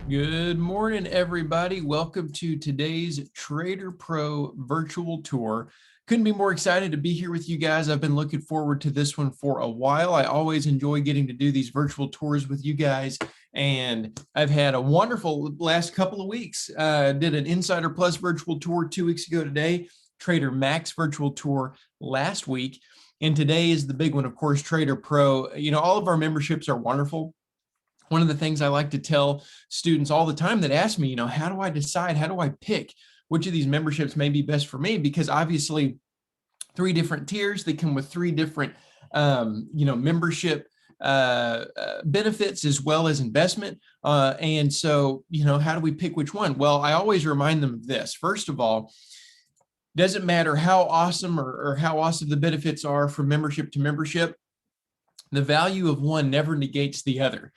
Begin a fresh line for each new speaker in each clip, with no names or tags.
Good morning, everybody. Welcome to today's TraderPRO virtual tour. Couldn't be more excited to be here with you guys. I've been looking forward to this one for a while. I always enjoy getting to do these virtual tours with you guys, and I've had a wonderful last couple of weeks. Did an Insider Plus virtual tour 2 weeks ago today, Trader Max virtual tour last week, and today is the big one, of course, TraderPRO. You know, all of our memberships are wonderful. One of the things I like to tell students all the time that ask me, how do I decide, how do I pick which of these memberships may be best for me? Because obviously 3 different tiers, they come with 3 different, membership benefits as well as investment. And so, how do we pick which one? Well, I always remind them of this. First of all, doesn't matter how awesome or how awesome the benefits are from membership to membership, the value of one never negates the other.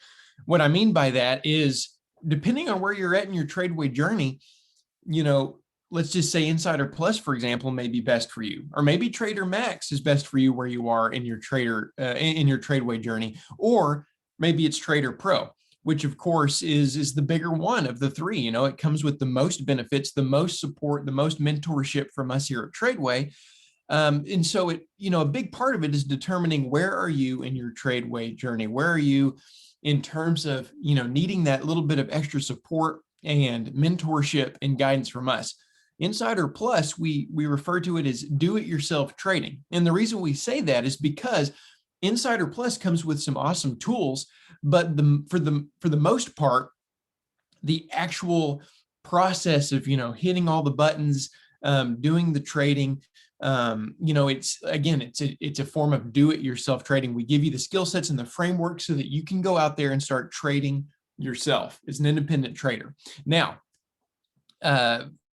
What I mean by that is, depending on where you're at in your Tradeway journey, let's just say Insider Plus, for example, may be best for you, or maybe Trader Max is best for you where you are in your in your Tradeway journey, or maybe it's TraderPRO, which of course is the bigger one of the three. It comes with the most benefits, the most support, the most mentorship from us here at TradeWay. And so a big part of it is determining where are you in your TradeWay journey? Where are you in terms of, needing that little bit of extra support and mentorship and guidance from us? Insider Plus, we refer to it as do-it-yourself trading. And the reason we say that is because Insider Plus comes with some awesome tools, but for the most part, the actual process of, hitting all the buttons, doing the trading, it's a form of do-it-yourself trading. We give you the skill sets and the framework so that you can go out there and start trading yourself as an independent trader. Now,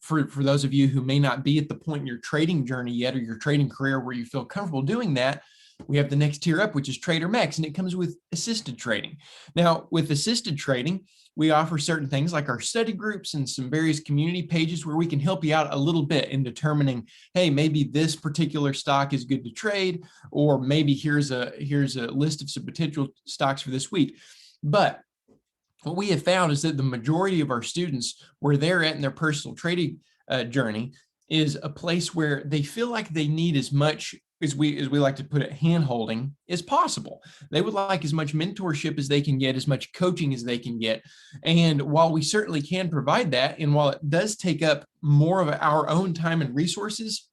for those of you who may not be at the point in your trading journey yet, or your trading career where you feel comfortable doing that, we have the next tier up, which is Trader Max, and it comes with assisted trading. Now, with assisted trading, we offer certain things like our study groups and some various community pages where we can help you out a little bit in determining, hey, maybe this particular stock is good to trade, or maybe here's a list of some potential stocks for this week. But what we have found is that the majority of our students, where they're at in their personal trading journey, is a place where they feel like they need as much, as we like to put it, hand-holding as possible. They would like as much mentorship as they can get, as much coaching as they can get. And while we certainly can provide that, and while it does take up more of our own time and resources,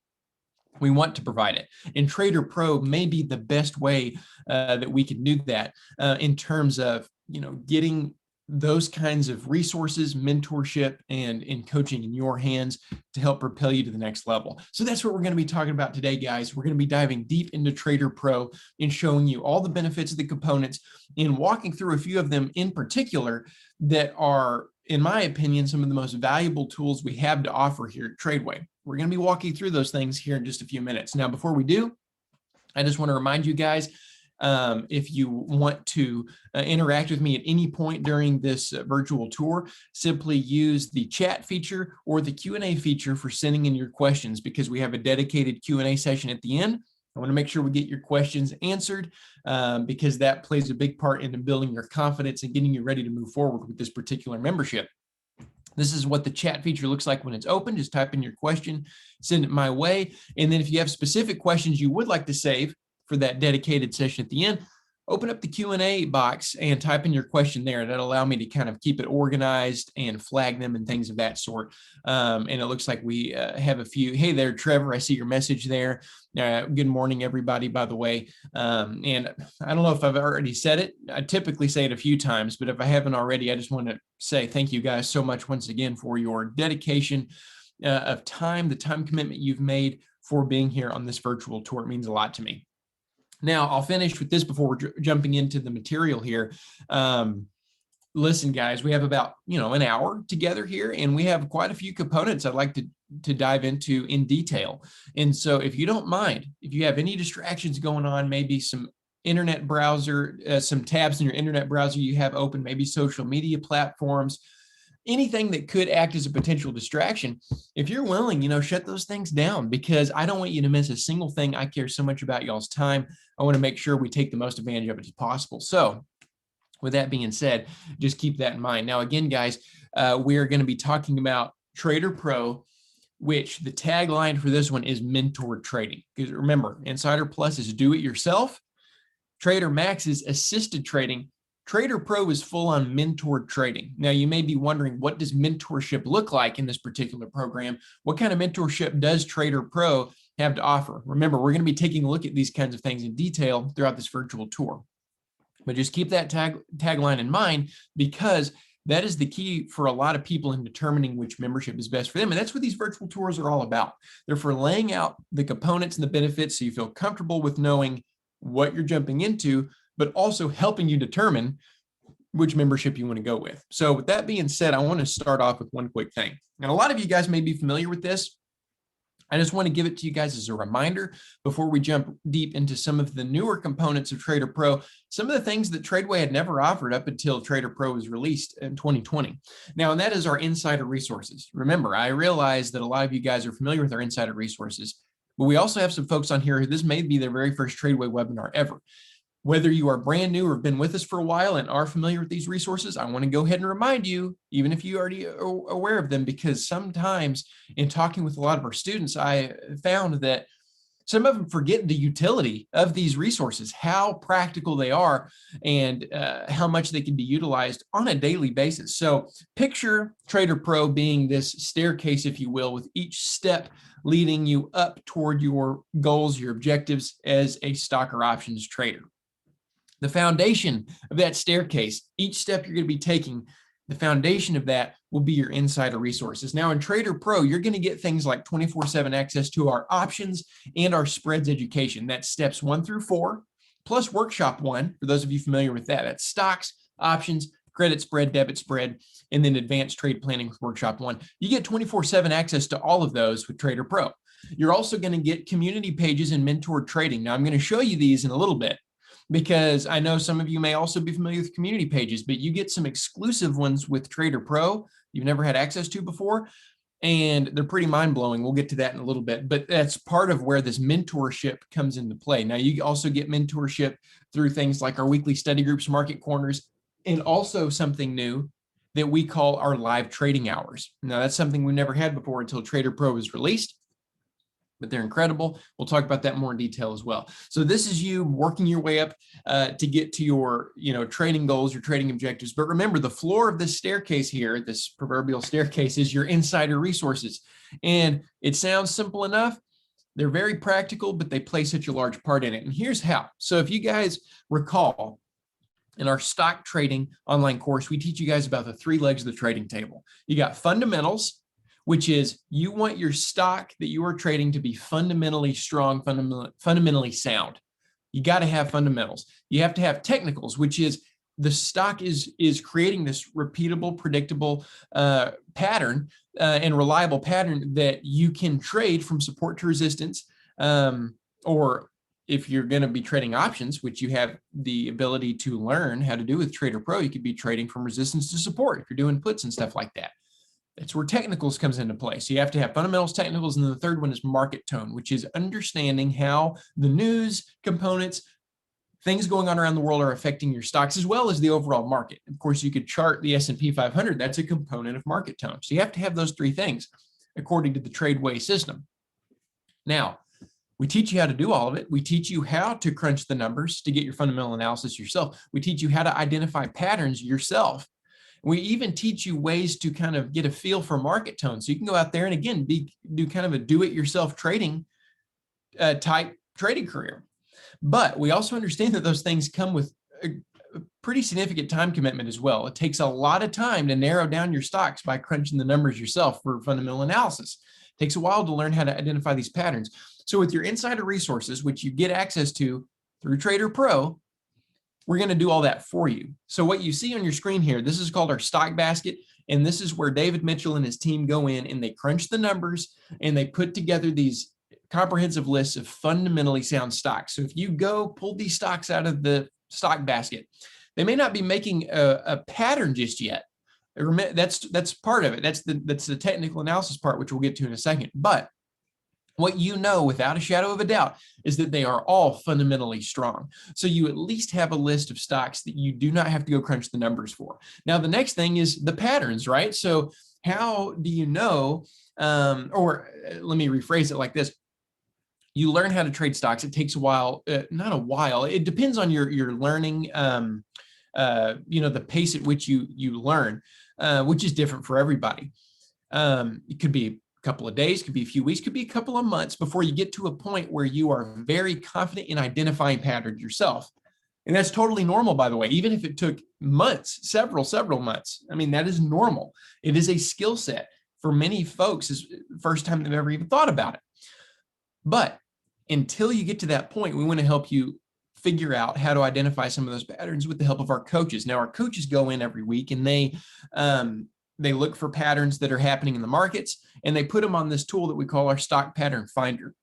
we want to provide it. And TraderPRO may be the best way that we can do that in terms of, getting those kinds of resources, mentorship, and coaching in your hands to help propel you to the next level. So that's what we're going to be talking about today, guys. We're going to be diving deep into TraderPRO and showing you all the benefits of the components and walking through a few of them in particular that are, in my opinion, some of the most valuable tools we have to offer here at TradeWay. We're going to be walking through those things here in just a few minutes. Now, before we do, I just want to remind you guys, if you want to interact with me at any point during this virtual tour, simply use the chat feature or the Q&A feature for sending in your questions, because we have a dedicated Q&A session at the end. I want to make sure we get your questions answered because that plays a big part in building your confidence and getting you ready to move forward with this particular membership. This is what the chat feature looks like when it's open. Just type in your question, send it my way. And then if you have specific questions you would like to save for that dedicated session at the end, open up the Q&A box and type in your question there. That'll allow me to kind of keep it organized and flag them and things of that sort. And it looks like we have a few. Hey there, Trevor, I see your message there. Good morning, everybody, by the way. And I don't know if I've already said it. I typically say it a few times, but if I haven't already, I just want to say thank you guys so much once again for your dedication of time, the time commitment you've made for being here on this virtual tour. It means a lot to me. Now, I'll finish with this before we're jumping into the material here. Listen, guys, we have about, an hour together here, and we have quite a few components I'd like to dive into in detail. And so if you don't mind, if you have any distractions going on, maybe some internet browser, some tabs in your internet browser you have open, maybe social media platforms, anything that could act as a potential distraction, if you're willing, shut those things down, because I don't want you to miss a single thing. I care so much about y'all's time. I want to make sure we take the most advantage of it as possible. So With that being said, just keep that in mind. Now, again, guys, we are going to be talking about TraderPRO, which the tagline for this one is mentored trading. Because remember, Insider Plus is do it yourself. Trader Max is assisted trading. TraderPRO is full on mentored trading. Now, you may be wondering, what does mentorship look like in this particular program? What kind of mentorship does TraderPRO have to offer? Remember, we're going to be taking a look at these kinds of things in detail throughout this virtual tour. But just keep that tagline in mind, because that is the key for a lot of people in determining which membership is best for them. And that's what these virtual tours are all about. They're for laying out the components and the benefits so you feel comfortable with knowing what you're jumping into, but also helping you determine which membership you want to go with. So with that being said, I want to start off with one quick thing. And a lot of you guys may be familiar with this. I just want to give it to you guys as a reminder before we jump deep into some of the newer components of TraderPRO, some of the things that TradeWay had never offered up until TraderPRO was released in 2020. Now, and that is our insider resources. Remember, I realize that a lot of you guys are familiar with our insider resources, but we also have some folks on here who this may be their very first TradeWay webinar ever. Whether you are brand new or have been with us for a while and are familiar with these resources, I want to go ahead and remind you, even if you already are aware of them, because sometimes in talking with a lot of our students, I found that some of them forget the utility of these resources, how practical they are, and how much they can be utilized on a daily basis. So picture TraderPRO being this staircase, if you will, with each step leading you up toward your goals, your objectives as a stock or options trader. The foundation of that staircase, each step you're going to be taking, the foundation of that will be your insider resources. Now in TraderPRO, you're going to get things like 24/7 access to our options and our spreads education. That's steps 1 through 4, plus workshop 1, for those of you familiar with that. That's stocks, options, credit spread, debit spread, and then advanced trade planning with workshop 1. You get 24/7 access to all of those with TraderPRO. You're also going to get community pages and mentored trading. Now I'm going to show you these in a little bit, because I know some of you may also be familiar with community pages, but you get some exclusive ones with TraderPRO you've never had access to before, and they're pretty mind-blowing. We'll get to that in a little bit, but that's part of where this mentorship comes into play. Now, you also get mentorship through things like our weekly study groups, market corners, and also something new that we call our live trading hours. Now, that's something we've never had before until TraderPRO was released, but they're incredible. We'll talk about that more in detail as well. So this is you working your way up to get to your, trading goals, your trading objectives. But remember, the floor of this staircase here, this proverbial staircase, is your insider resources. And it sounds simple enough. They're very practical, but they play such a large part in it. And here's how. So if you guys recall, in our stock trading online course, we teach you guys about the 3 legs of the trading table. You got fundamentals, which is you want your stock that you are trading to be fundamentally strong, fundamentally sound. You got to have fundamentals. You have to have technicals, which is the stock is creating this repeatable, predictable pattern and reliable pattern that you can trade from support to resistance. Or if you're going to be trading options, which you have the ability to learn how to do with TraderPRO, you could be trading from resistance to support if you're doing puts and stuff like that. That's where technicals comes into play. So you have to have fundamentals, technicals, and then the third one is market tone, which is understanding how the news components, things going on around the world are affecting your stocks as well as the overall market. Of course, you could chart the S&P 500. That's a component of market tone. So you have to have those 3 things according to the TradeWay system. Now, we teach you how to do all of it. We teach you how to crunch the numbers to get your fundamental analysis yourself. We teach you how to identify patterns yourself. We even teach you ways to kind of get a feel for market tone. So you can go out there and again, do kind of a do-it-yourself trading type trading career. But we also understand that those things come with a pretty significant time commitment as well. It takes a lot of time to narrow down your stocks by crunching the numbers yourself for fundamental analysis. It takes a while to learn how to identify these patterns. So with your insider resources, which you get access to through TraderPRO, we're going to do all that for you. So what you see on your screen here, this is called our stock basket. And this is where David Mitchell and his team go in and they crunch the numbers and they put together these comprehensive lists of fundamentally sound stocks. So if you go pull these stocks out of the stock basket, they may not be making a pattern just yet. That's part of it. That's the technical analysis part, which we'll get to in a second. But what you know without a shadow of a doubt is that they are all fundamentally strong. So you at least have a list of stocks that you do not have to go crunch the numbers for. Now, the next thing is the patterns, right? So how do you know, or let me rephrase it like this. You learn how to trade stocks. It takes a while, not a while. It depends on your learning, the pace at which you learn, which is different for everybody. It could be a couple of days, could be a few weeks, could be a couple of months before you get to a point where you are very confident in identifying patterns yourself. And that's totally normal, by the way, even if it took months, several months. I mean, that is normal. It is a skill set for many folks. Is the first time they've ever even thought about it. But until you get to that point, we want to help you figure out how to identify some of those patterns with the help of our coaches. Now, our coaches go in every week and they look for patterns that are happening in the markets, and they put them on this tool that we call our stock pattern finder.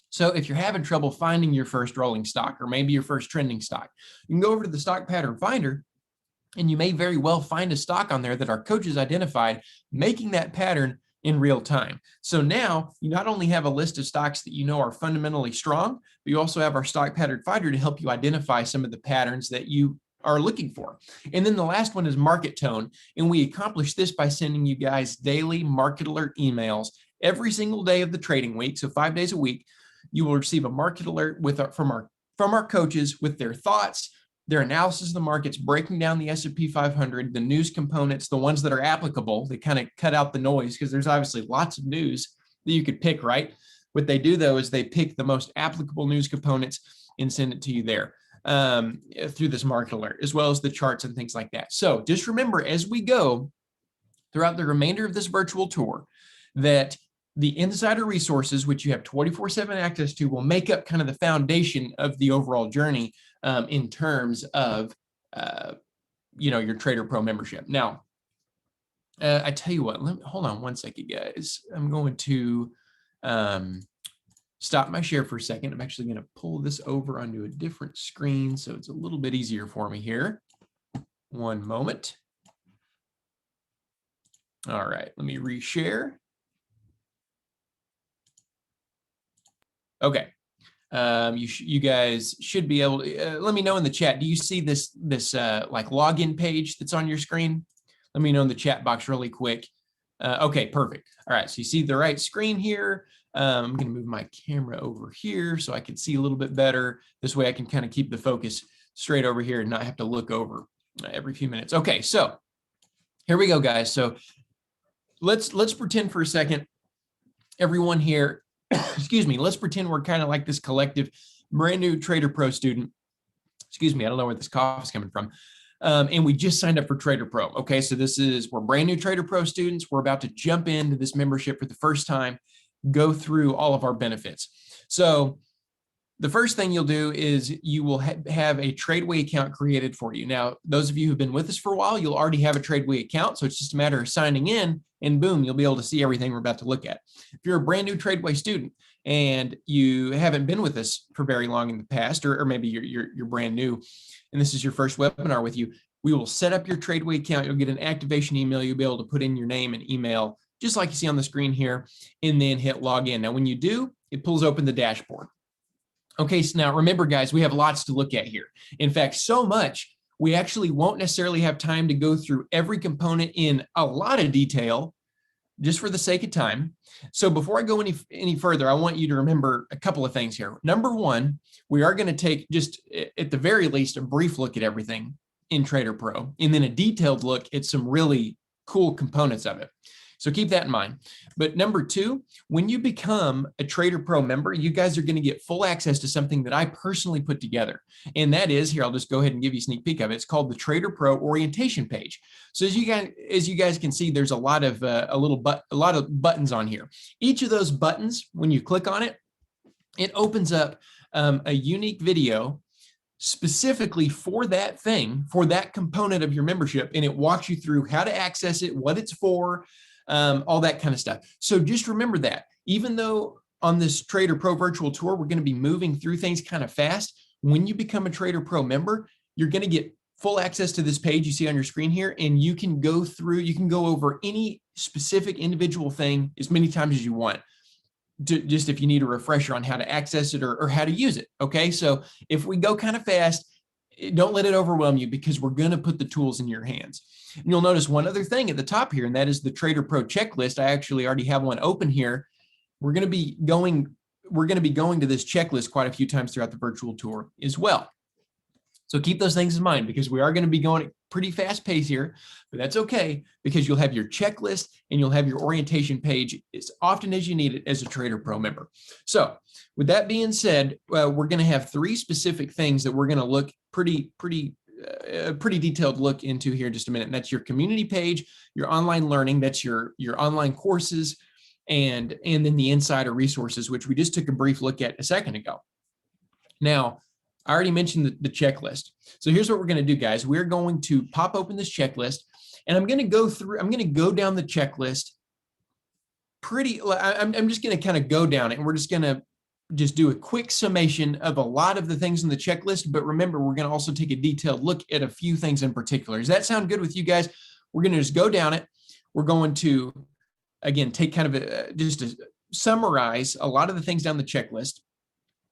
So if you're having trouble finding your first rolling stock or maybe your first trending stock, you can go over to the stock pattern finder, and you may very well find a stock on there that our coaches identified, making that pattern in real time. So now you not only have a list of stocks that you know are fundamentally strong, but you also have our stock pattern finder to help you identify some of the patterns that you are looking for. And then the last one is market tone. And we accomplish this by sending you guys daily market alert emails every single day of the trading week. So 5 days a week, you will receive a market alert from our coaches with their thoughts, their analysis of the markets, breaking down the S&P 500, the news components, the ones that are applicable. They kind of cut out the noise because there's obviously lots of news that you could pick, right? What they do, though, is they pick the most applicable news components and send it to you there through this market alert, as well as the charts and things like that. So just remember, as we go throughout the remainder of this virtual tour, that the insider resources, which you have 24/7 access to, will make up kind of the foundation of the overall journey in terms of your TraderPRO membership. Now, I tell you what, hold on one second, guys. I'm going to stop my share for a second. I'm actually going to pull this over onto a different screen so it's a little bit easier for me here. One moment. All right, let me reshare. Okay. You guys should be able to let me know in the chat. Do you see this like login page that's on your screen? Let me know in the chat box really quick. Okay, perfect. All right, so you see the right screen here. I'm going to move my camera over here so I can see a little bit better. This way I can kind of keep the focus straight over here and not have to look over every few minutes. Okay, so here we go, guys. So let's pretend for a second, everyone here, excuse me, let's pretend we're kind of like this collective brand new TraderPRO student. Excuse me, I don't know where this cough is coming from. And we just signed up for TraderPRO. Okay, so we're brand new TraderPRO students. We're about to jump into this membership for the first time, go through all of our benefits. So the first thing you'll do is you will have a TradeWay account created for you. Now, those of you who've been with us for a while, you'll already have a TradeWay account. So it's just a matter of signing in and boom, you'll be able to see everything we're about to look at. If you're a brand new TradeWay student and you haven't been with us for very long in the past, or maybe you're brand new and this is your first webinar with you, we will set up your TradeWay account. You'll get an activation email. You'll be able to put in your name and email, just like you see on the screen here, and then hit login. Now, when you do, it pulls open the dashboard. Okay, so now remember, guys, we have lots to look at here. In fact, so much, we actually won't necessarily have time to go through every component in a lot of detail, just for the sake of time. So before I go any further, I want you to remember a couple of things here. Number one, we are going to take, just at the very least, a brief look at everything in TraderPRO, and then a detailed look at some really cool components of it. So keep that in mind. But number two, when you become a TraderPRO member, you guys are going to get full access to something that I personally put together. And that is, here, I'll just go ahead and give you a sneak peek of it. It's called the TraderPRO orientation page. So as you guys can see, there's a lot of buttons on here. Each of those buttons, when you click on it, it opens up a unique video specifically for that thing, for that component of your membership, and it walks you through how to access it, what it's for, all that kind of stuff. So just remember that, even though on this TraderPRO virtual tour, we're going to be moving through things kind of fast, when you become a TraderPRO member, you're going to get full access to this page you see on your screen here, and you can go over any specific individual thing as many times as you want. just if you need a refresher on how to access it or how to use it. Okay, so if we go kind of fast, don't let it overwhelm you, because we're going to put the tools in your hands. And you'll notice one other thing at the top here, and that is the TraderPRO checklist. I actually already have one open here. We're going to be going to this checklist quite a few times throughout the virtual tour as well. So keep those things in mind, because we are going to be going at pretty fast pace here, but that's okay, because you'll have your checklist and you'll have your orientation page as often as you need it as a TraderPRO member. So with that being said, we're going to have 3 specific things that we're going to look pretty detailed look into here in just a minute. And that's your community page, your online learning, that's your online courses, and then the insider resources, which we just took a brief look at a second ago. Now, I already mentioned the checklist. So here's what we're going to do, guys. We're going to pop open this checklist, and I'm going to go down the checklist I'm just going to kind of go down it, and we're just going to do a quick summation of a lot of the things in the checklist. But remember, we're going to also take a detailed look at a few things in particular. Does that sound good with you guys? We're going to just go down it. We're going to, again, take kind of just to summarize a lot of the things down the checklist.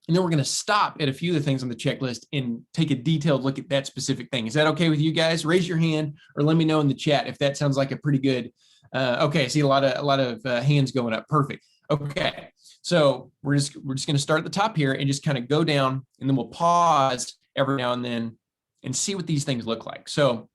And then we're going to stop at a few of the things on the checklist and take a detailed look at that specific thing. Is that okay with you guys? Raise your hand or let me know in the chat if that sounds like a pretty good. Okay, I see a lot of hands going up. Perfect. Okay, so we're just going to start at the top here and just kind of go down, and then we'll pause every now and then and see what these things look like. So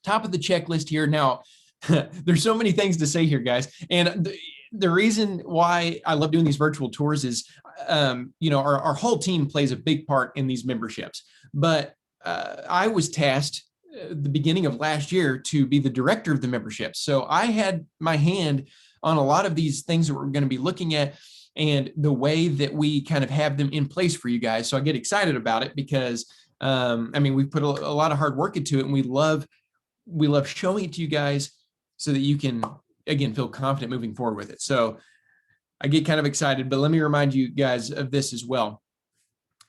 top of the checklist here. Now, there's so many things to say here, guys, and the reason why I love doing these virtual tours is, our whole team plays a big part in these memberships. But I was tasked at the beginning of last year to be the director of the membership. So I had my hand on a lot of these things that we're going to be looking at and the way that we kind of have them in place for you guys. So I get excited about it because, we've put a lot of hard work into it, and we love showing it to you guys so that you can, again, feel confident moving forward with it. So I get kind of excited, but let me remind you guys of this as well.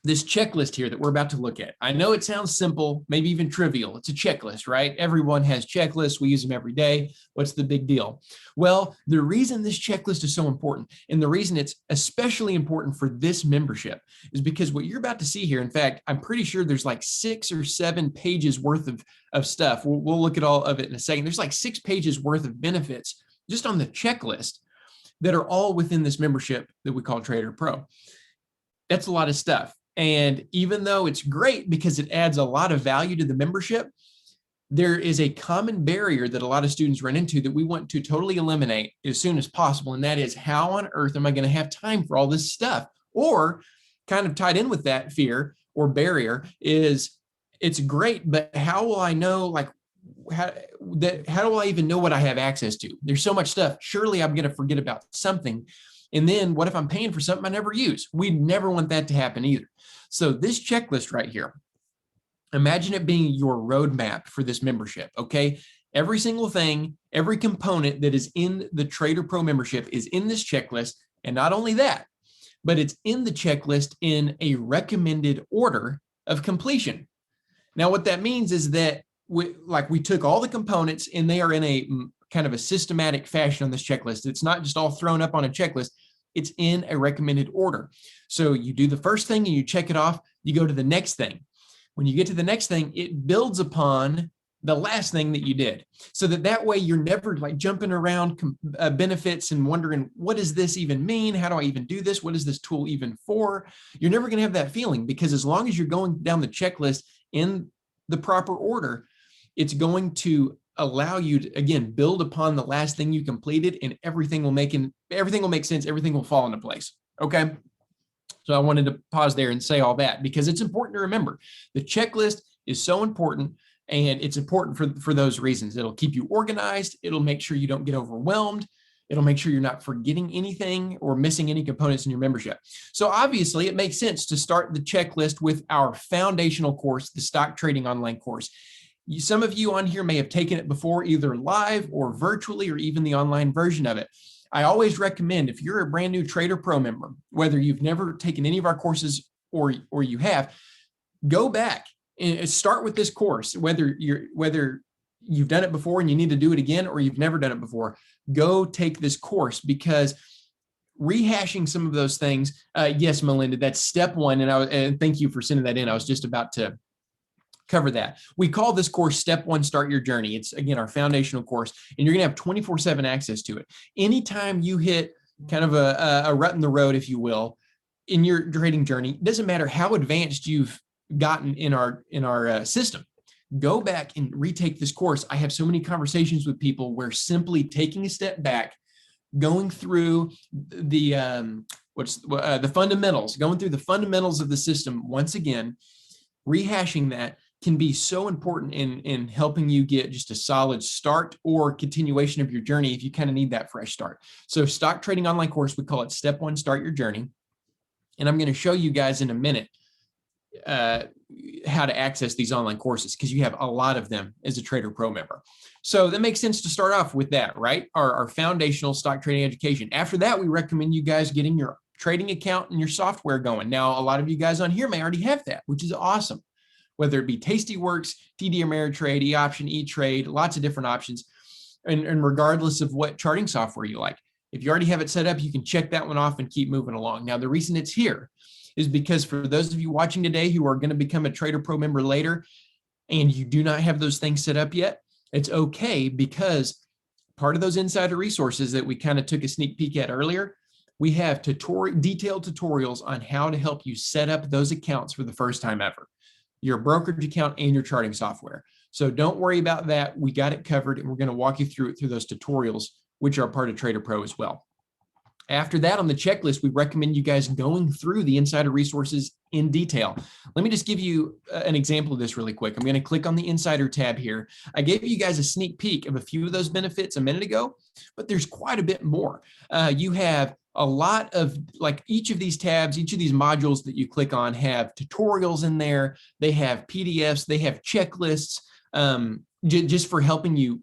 This checklist here that we're about to look at, I know it sounds simple, maybe even trivial. It's a checklist, right? Everyone has checklists. We use them every day. What's the big deal? Well, the reason this checklist is so important, and the reason it's especially important for this membership, is because what you're about to see here, in fact, I'm pretty sure there's like 6 or 7 pages worth of stuff. We'll look at all of it in a second. There's like 6 pages worth of benefits just on the checklist that are all within this membership that we call TraderPRO. That's a lot of stuff. And even though it's great because it adds a lot of value to the membership, there is a common barrier that a lot of students run into that we want to totally eliminate as soon as possible. And that is, how on earth am I going to have time for all this stuff? Or kind of tied in with that fear or barrier is, it's great, but how will I know, how do I even know what I have access to? There's so much stuff. Surely I'm going to forget about something. And then what if I'm paying for something I never use? We never want that to happen either. So this checklist right here, imagine it being your roadmap for this membership, okay? Every single thing, every component that is in the TraderPRO membership is in this checklist. And not only that, but it's in the checklist in a recommended order of completion. Now, what that means is that we took all the components and they are in a kind of a systematic fashion on this checklist. It's not just all thrown up on a checklist. It's in a recommended order. So you do the first thing and you check it off. You go to the next thing. When you get to the next thing, it builds upon the last thing that you did. So that way you're never like jumping around benefits and wondering, what does this even mean? How do I even do this? What is this tool even for? You're never going to have that feeling, because as long as you're going down the checklist in the proper order, it's going to allow you to, again, build upon the last thing you completed, and everything will make sense. Everything will fall into place. Okay. So I wanted to pause there and say all that, because it's important to remember the checklist is so important, and it's important for those reasons. It'll keep you organized. It'll make sure you don't get overwhelmed. It'll make sure you're not forgetting anything or missing any components in your membership. So obviously it makes sense to start the checklist with our foundational course, the stock trading online course. Some of you on here may have taken it before, either live or virtually, or even the online version of it. I always recommend, if you're a brand new TraderPRO member, whether you've never taken any of our courses or you have, go back and start with this course, whether you've done it before and you need to do it again, or you've never done it before. Go take this course, because rehashing some of those things. Yes, Melinda, that's step one. And thank you for sending that in. I was just about to cover that. We call this course Step One, Start Your Journey. It's, again, our foundational course, and you're going to have 24/7 access to it. Anytime you hit kind of a rut in the road, if you will, in your trading journey, it doesn't matter how advanced you've gotten in our system. Go back and retake this course. I have so many conversations with people where simply taking a step back, going through the fundamentals, going through the fundamentals of the system once again, rehashing that can be so important in helping you get just a solid start or continuation of your journey if you kind of need that fresh start. So stock trading online course, we call it Step One, Start Your Journey. And I'm going to show you guys in a minute how to access these online courses, because you have a lot of them as a TraderPRO member. So that makes sense to start off with that, right? Our foundational stock trading education. After that, we recommend you guys getting your trading account and your software going. Now, a lot of you guys on here may already have that, which is awesome. Whether it be Tastyworks, TD Ameritrade, eOption, eTrade, lots of different options. And regardless of what charting software you like, if you already have it set up, you can check that one off and keep moving along. Now, the reason it's here is because for those of you watching today who are going to become a TraderPRO member later and you do not have those things set up yet, it's okay, because part of those insider resources that we kind of took a sneak peek at earlier, we have detailed tutorials on how to help you set up those accounts for the first time ever, your brokerage account and your charting software. So don't worry about that. We got it covered, and we're going to walk you through it through those tutorials, which are part of TraderPRO as well. After that, on the checklist, we recommend you guys going through the insider resources in detail. Let me just give you an example of this really quick. I'm going to click on the insider tab here. I gave you guys a sneak peek of a few of those benefits a minute ago, but there's quite a bit more. You have a lot of, like, each of these tabs, each of these modules that you click on have tutorials in there. They have PDFs, they have checklists, just for helping you,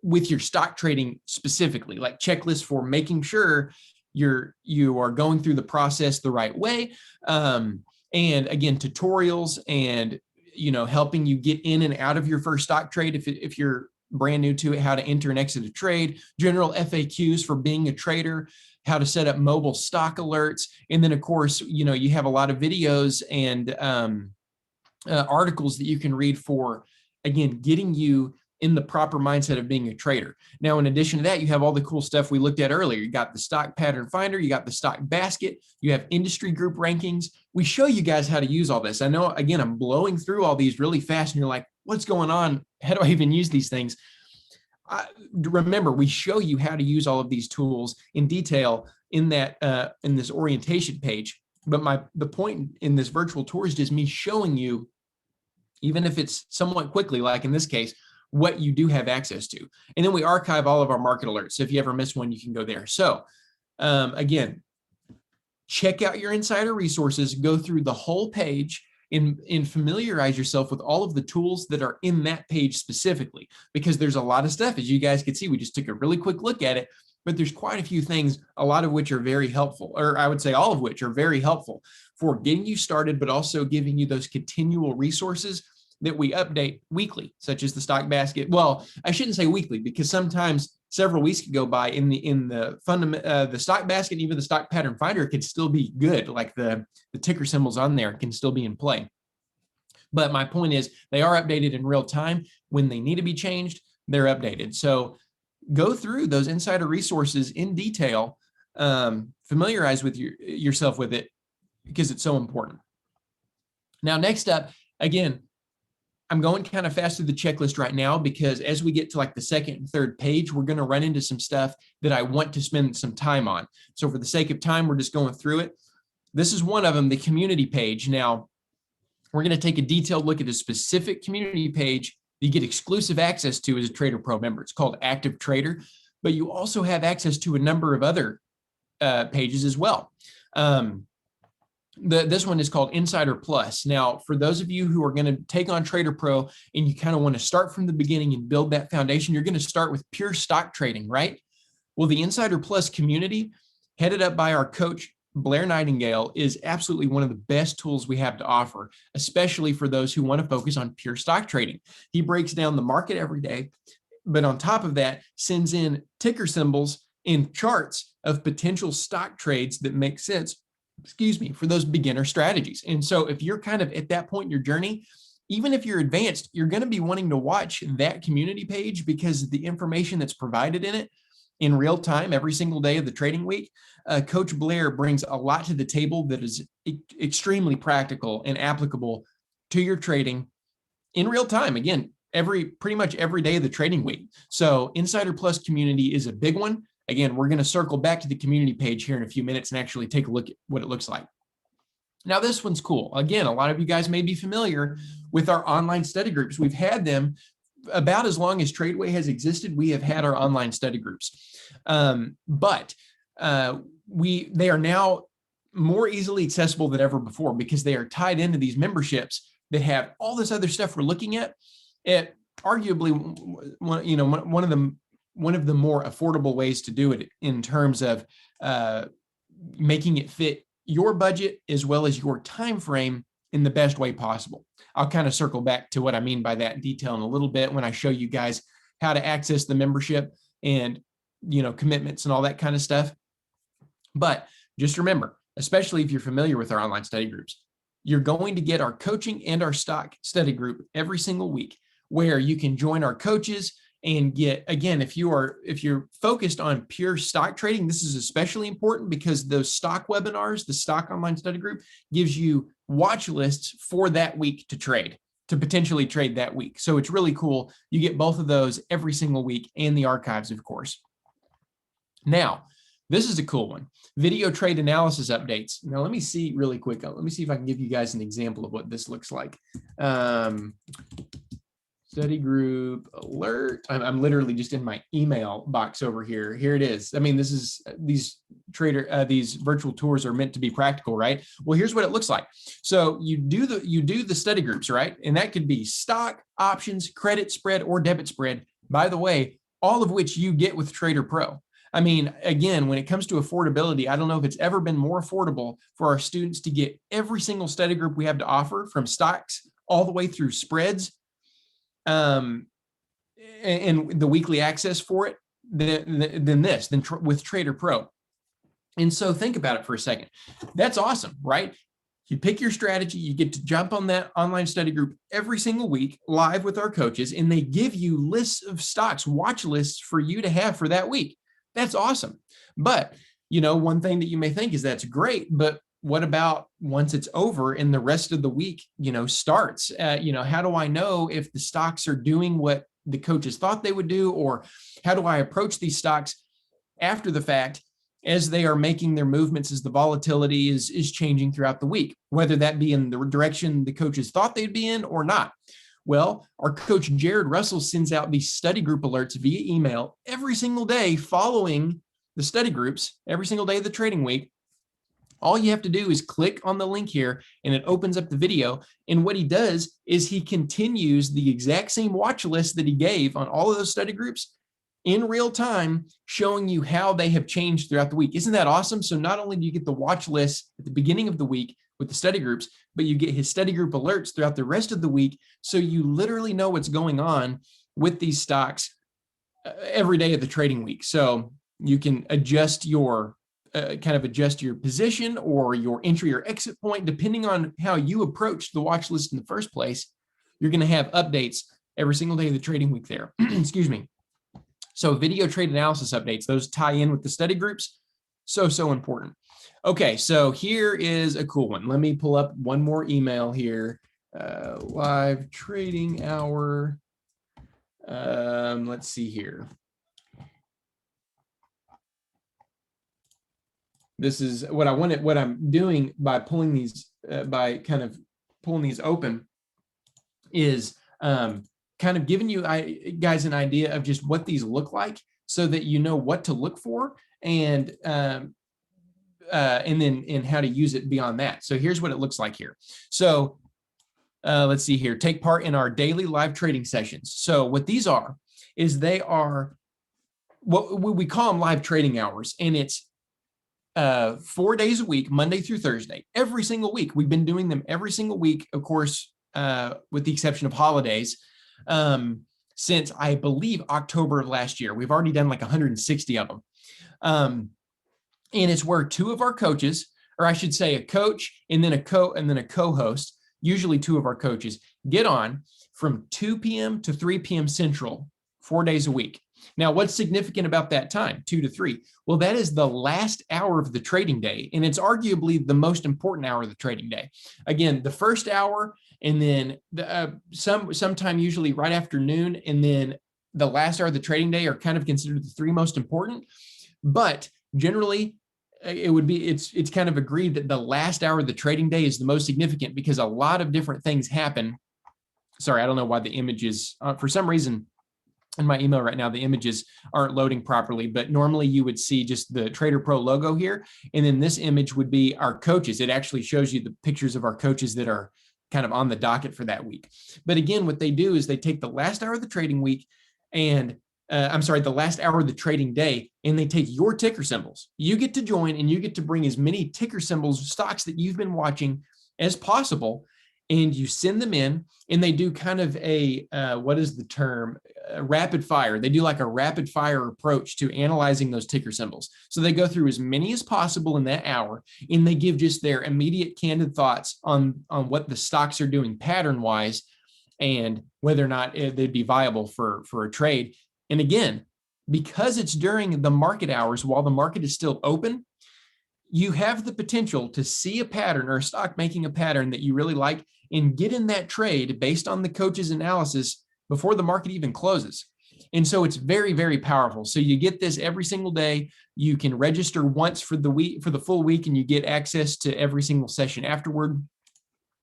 with your stock trading specifically, like checklists for making sure you are going through the process the right way. And again, tutorials and, helping you get in and out of your first stock trade. If you're brand new to it, how to enter and exit a trade, general FAQs for being a trader, how to set up mobile stock alerts. And then of course, you have a lot of videos and articles that you can read for, again, getting you in the proper mindset of being a trader. Now, in addition to that, you have all the cool stuff we looked at earlier. You got the stock pattern finder, you got the stock basket, you have industry group rankings. We show you guys how to use all this. I know, again, I'm blowing through all these really fast and you're like, what's going on? How do I even use these things? Remember, we show you how to use all of these tools in detail in that in this orientation page. But the point in this virtual tour is just me showing you, even if it's somewhat quickly, like in this case, what you do have access to. And then we archive all of our market alerts. So if you ever miss one, you can go there. So again, check out your insider resources, go through the whole page and familiarize yourself with all of the tools that are in that page specifically, because there's a lot of stuff, as you guys can see. We just took a really quick look at it, but there's quite a few things, a lot of which are very helpful, or I would say all of which are very helpful for getting you started, but also giving you those continual resources that we update weekly, such as the stock basket. Well, I shouldn't say weekly, because sometimes several weeks could go by in the stock basket, and even the stock pattern finder could still be good. Like the ticker symbols on there can still be in play. But my point is, they are updated in real time. When they need to be changed, they're updated. So go through those insider resources in detail, familiarize with yourself with it, because it's so important. Now, next up, again, I'm going kind of fast through the checklist right now, because as we get to like the second and third page, we're going to run into some stuff that I want to spend some time on. So for the sake of time, we're just going through it. This is one of them, the community page. Now, we're going to take a detailed look at a specific community page that you get exclusive access to as a TraderPRO member. It's called Active Trader, but you also have access to a number of other pages as well. This one is called Insider Plus. Now, for those of you who are going to take on TraderPRO and you kind of want to start from the beginning and build that foundation, you're going to start with pure stock trading, right? Well, the Insider Plus community, headed up by our coach, Blair Nightingale, is absolutely one of the best tools we have to offer, especially for those who want to focus on pure stock trading. He breaks down the market every day, but on top of that, sends in ticker symbols and charts of potential stock trades that make sense, for those beginner strategies. And so if you're kind of at that point in your journey, even if you're advanced, you're going to be wanting to watch that community page because the information that's provided in it in real time every single day of the trading week, Coach Blair brings a lot to the table that is extremely practical and applicable to your trading in real time. Again, pretty much every day of the trading week. So Insider Plus community is a big one. Again, we're going to circle back to the community page here in a few minutes and actually take a look at what it looks like. Now, this one's cool. Again, a lot of you guys may be familiar with our online study groups. We've had them about as long as TradeWay has existed. We have had our online study groups, but they are now more easily accessible than ever before because they are tied into these memberships that have all this other stuff we're looking at. It arguably, one of the more affordable ways to do it in terms of making it fit your budget as well as your time frame in the best way possible. I'll kind of circle back to what I mean by that in detail in a little bit when I show you guys how to access the membership and, commitments and all that kind of stuff. But just remember, especially if you're familiar with our online study groups, you're going to get our coaching and our stock study group every single week where you can join our coaches and get, again, if you're focused on pure stock trading, this is especially important because those stock webinars, the stock online study group gives you watch lists for that week to potentially trade that week. So it's really cool. You get both of those every single week and the archives, of course. Now, this is a cool one. Video trade analysis updates. Now, let me see really quick. Let me see if I can give you guys an example of what this looks like. Study group alert. I'm literally just in my email box over here. Here it is. I mean, these virtual tours are meant to be practical, right? Well, here's what it looks like. So you do the study groups, right? And that could be stock, options, credit spread, or debit spread. By the way, all of which you get with TraderPRO. I mean, again, when it comes to affordability, I don't know if it's ever been more affordable for our students to get every single study group we have to offer, from stocks all the way through spreads, and the weekly access for it than with TraderPRO. And so think about it for a second. That's awesome, right? You pick your strategy, you get to jump on that online study group every single week live with our coaches, and they give you lists of stocks, watch lists for you to have for that week. That's awesome. But, one thing that you may think is that's great, but what about once it's over and the rest of the week, starts? How do I know if the stocks are doing what the coaches thought they would do? Or how do I approach these stocks after the fact as they are making their movements, as the volatility is changing throughout the week, whether that be in the direction the coaches thought they'd be in or not? Well, our coach, Jared Russell, sends out these study group alerts via email every single day following the study groups, every single day of the trading week. All you have to do is click on the link here and it opens up the video. And what he does is he continues the exact same watch list that he gave on all of those study groups in real time, showing you how they have changed throughout the week. Isn't that awesome? So not only do you get the watch list at the beginning of the week with the study groups, but you get his study group alerts throughout the rest of the week. So you literally know what's going on with these stocks every day of the trading week. So you can adjust your position or your entry or exit point, depending on how you approach the watch list in the first place. You're going to have updates every single day of the trading week there. Excuse me. So video trade analysis updates, those tie in with the study groups. So important. Okay, so here is a cool one. Let me pull up one more email here. Live trading hour. Let's see here. This is what I wanted. What I'm doing by pulling these, by kind of pulling these open, is kind of giving you guys an idea of just what these look like, so that you know what to look for, and then how to use it beyond that. So here's what it looks like here. So let's see here. Take part in our daily live trading sessions. So what these are is they are what we call them live trading hours, and it's 4 days a week, Monday through Thursday, every single week. We've been doing them every single week, of course, with the exception of holidays, since I believe October of last year. We've already done like 160 of them. And it's where two of our coaches, or I should say a coach and then a co-host, usually two of our coaches, get on from 2 p.m. to 3 p.m. Central, 4 days a week. Now, what's significant about that time, 2 to 3? Well, that is the last hour of the trading day, and it's arguably the most important hour of the trading day. Again, the first hour, and then sometime usually right after noon, and then the last hour of the trading day are kind of considered the three most important. But generally, it's kind of agreed that the last hour of the trading day is the most significant because a lot of different things happen. Sorry, I don't know why the images, for some reason in my email right now, the images aren't loading properly, but normally you would see just the TraderPRO logo here. And then this image would be our coaches. It actually shows you the pictures of our coaches that are kind of on the docket for that week. But again, what they do is they take the last hour of the trading week and the last hour of the trading day, and they take your ticker symbols. You get to join and you get to bring as many ticker symbols, stocks that you've been watching as possible, and you send them in, and they do kind of a, what is the term? Rapid fire. They do like a rapid fire approach to analyzing those ticker symbols. So they go through as many as possible in that hour, and they give just their immediate candid thoughts on what the stocks are doing pattern wise and whether or not they'd be viable for a trade. And again, because it's during the market hours while the market is still open, you have the potential to see a pattern or a stock making a pattern that you really like and get in that trade based on the coach's analysis before the market even closes. And so it's very, very powerful. So you get this every single day. You can register once for the week, for the full week, and you get access to every single session afterward.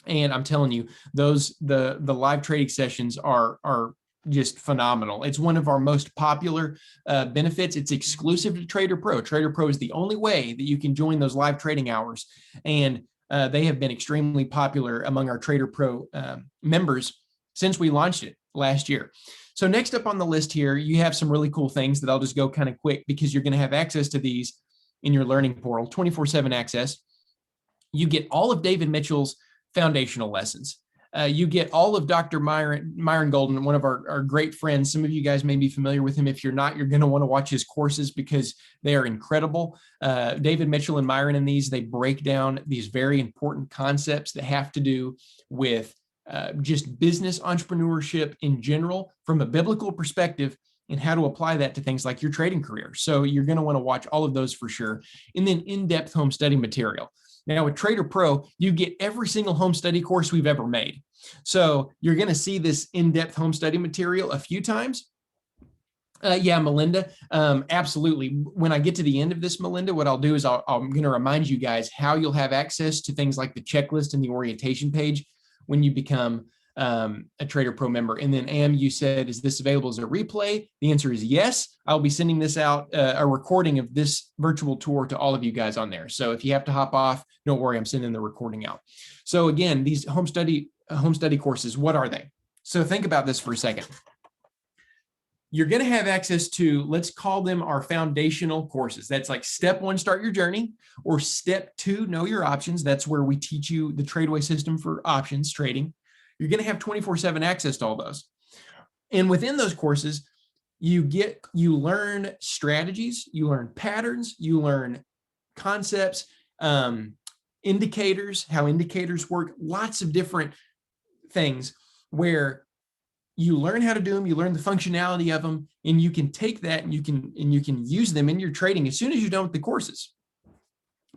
And I'm telling you, the live trading sessions are just phenomenal. It's one of our most popular benefits. It's exclusive to TraderPRO. TraderPRO is the only way that you can join those live trading hours. And they have been extremely popular among our TraderPRO members since we launched it last year. So next up on the list here, you have some really cool things that I'll just go kind of quick because you're going to have access to these in your learning portal, 24/7 access. You get all of David Mitchell's foundational lessons. You get all of Dr. Myron Golden, one of our great friends. Some of you guys may be familiar with him. If you're not, you're going to want to watch his courses because they are incredible. David Mitchell and Myron in these, they break down these very important concepts that have to do with just business entrepreneurship in general from a biblical perspective and how to apply that to things like your trading career. So you're going to want to watch all of those for sure. And then in-depth home study material. Now with TraderPRO, you get every single home study course we've ever made. So you're going to see this in-depth home study material a few times. Yeah, Melinda, absolutely. When I get to the end of this, Melinda, what I'll do is I'm going to remind you guys how you'll have access to things like the checklist and the orientation page when you become a TraderPRO member. And then Am, you said, is this available as a replay? The answer is yes. I'll be sending this out, a recording of this virtual tour to all of you guys on there. So if you have to hop off, don't worry, I'm sending the recording out. So again, these home study courses, what are they? So think about this for a second. You're going to have access to, let's call them our foundational courses. That's like step 1, start your journey, or step 2, know your options. That's where we teach you the TRADEway system for options trading. You're going to have 24/7 access to all those. And within those courses, you learn strategies, you learn patterns, you learn concepts, indicators, how indicators work, lots of different things where you learn how to do them, you learn the functionality of them, and you can take that and you can use them in your trading as soon as you're done with the courses.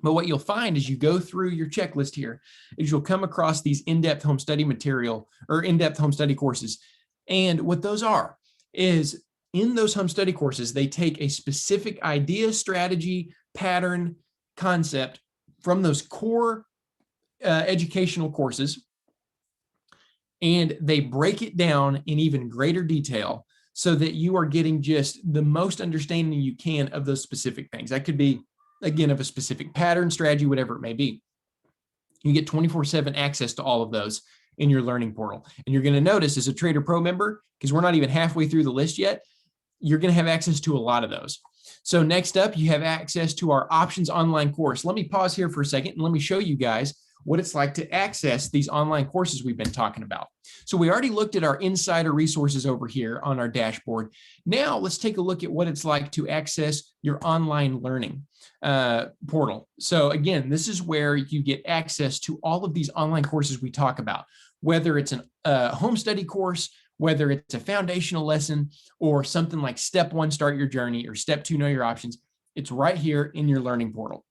But what you'll find as you go through your checklist here is you'll come across these in-depth home study material or in-depth home study courses. And what those are is in those home study courses, they take a specific idea, strategy, pattern, concept from those core educational courses, and they break it down in even greater detail so that you are getting just the most understanding you can of those specific things. That could be, again, of a specific pattern, strategy, whatever it may be. You get 24/7 access to all of those in your learning portal. And you're going to notice as a TraderPRO member, because we're not even halfway through the list yet, you're going to have access to a lot of those. So next up, you have access to our options online course. Let me pause here for a second and let me show you guys what it's like to access these online courses we've been talking about. So we already looked at our insider resources over here on our dashboard. Now let's take a look at what it's like to access your online learning portal. So again, this is where you get access to all of these online courses we talk about, whether it's a home study course, whether it's a foundational lesson, or something like Step 1, Start Your Journey, or Step 2, Know Your Options. It's right here in your learning portal.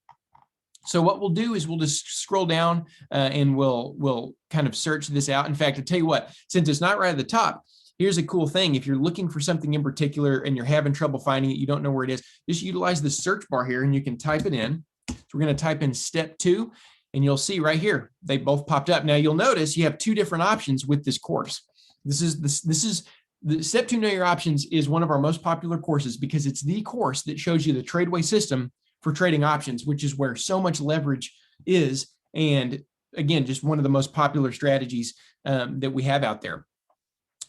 So what we'll do is we'll just scroll down and we'll kind of search this out. In fact, I'll tell you what, since it's not right at the top, here's a cool thing. If you're looking for something in particular and you're having trouble finding it, you don't know where it is, just utilize the search bar here and you can type it in. So we're going to type in Step 2 and you'll see right here, they both popped up. Now you'll notice you have two different options with this course. This is the Step 2 Know Your Options is one of our most popular courses because it's the course that shows you the TRADEway system for trading options, which is where so much leverage is. And again, just one of the most popular strategies that we have out there.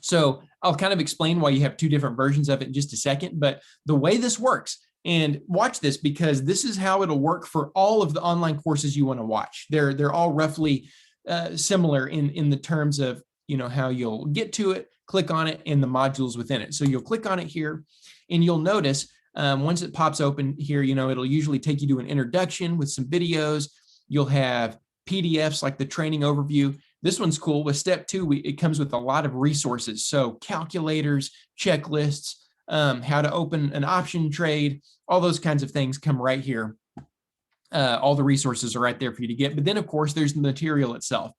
So I'll kind of explain why you have two different versions of it in just a second, but the way this works, and watch this because this is how it'll work for all of the online courses you want to watch. They're all roughly similar in the terms of, you know, how you'll get to it, click on it, and the modules within it. So you'll click on it here, and you'll notice once it pops open here, you know, it'll usually take you to an introduction with some videos. You'll have PDFs like the training overview. This one's cool. With Step 2, it comes with a lot of resources. So calculators, checklists, how to open an option trade, all those kinds of things come right here. All the resources are right there for you to get. But then, of course, there's the material itself.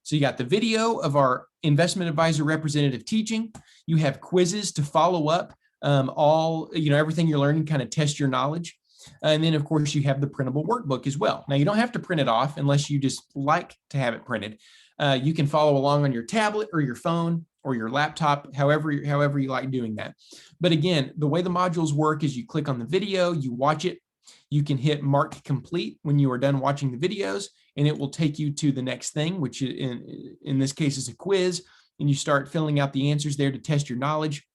So you got the video of our investment advisor representative teaching. You have quizzes to follow up all, you know, everything you're learning, kind of test your knowledge. And then, of course, you have the printable workbook as well. Now, you don't have to print it off unless you just like to have it printed. You can follow along on your tablet or your phone or your laptop, however you like doing that. But again, the way the modules work is you click on the video, you watch it. You can hit mark complete when you are done watching the videos, and it will take you to the next thing, which in this case is a quiz, and you start filling out the answers there to test your knowledge.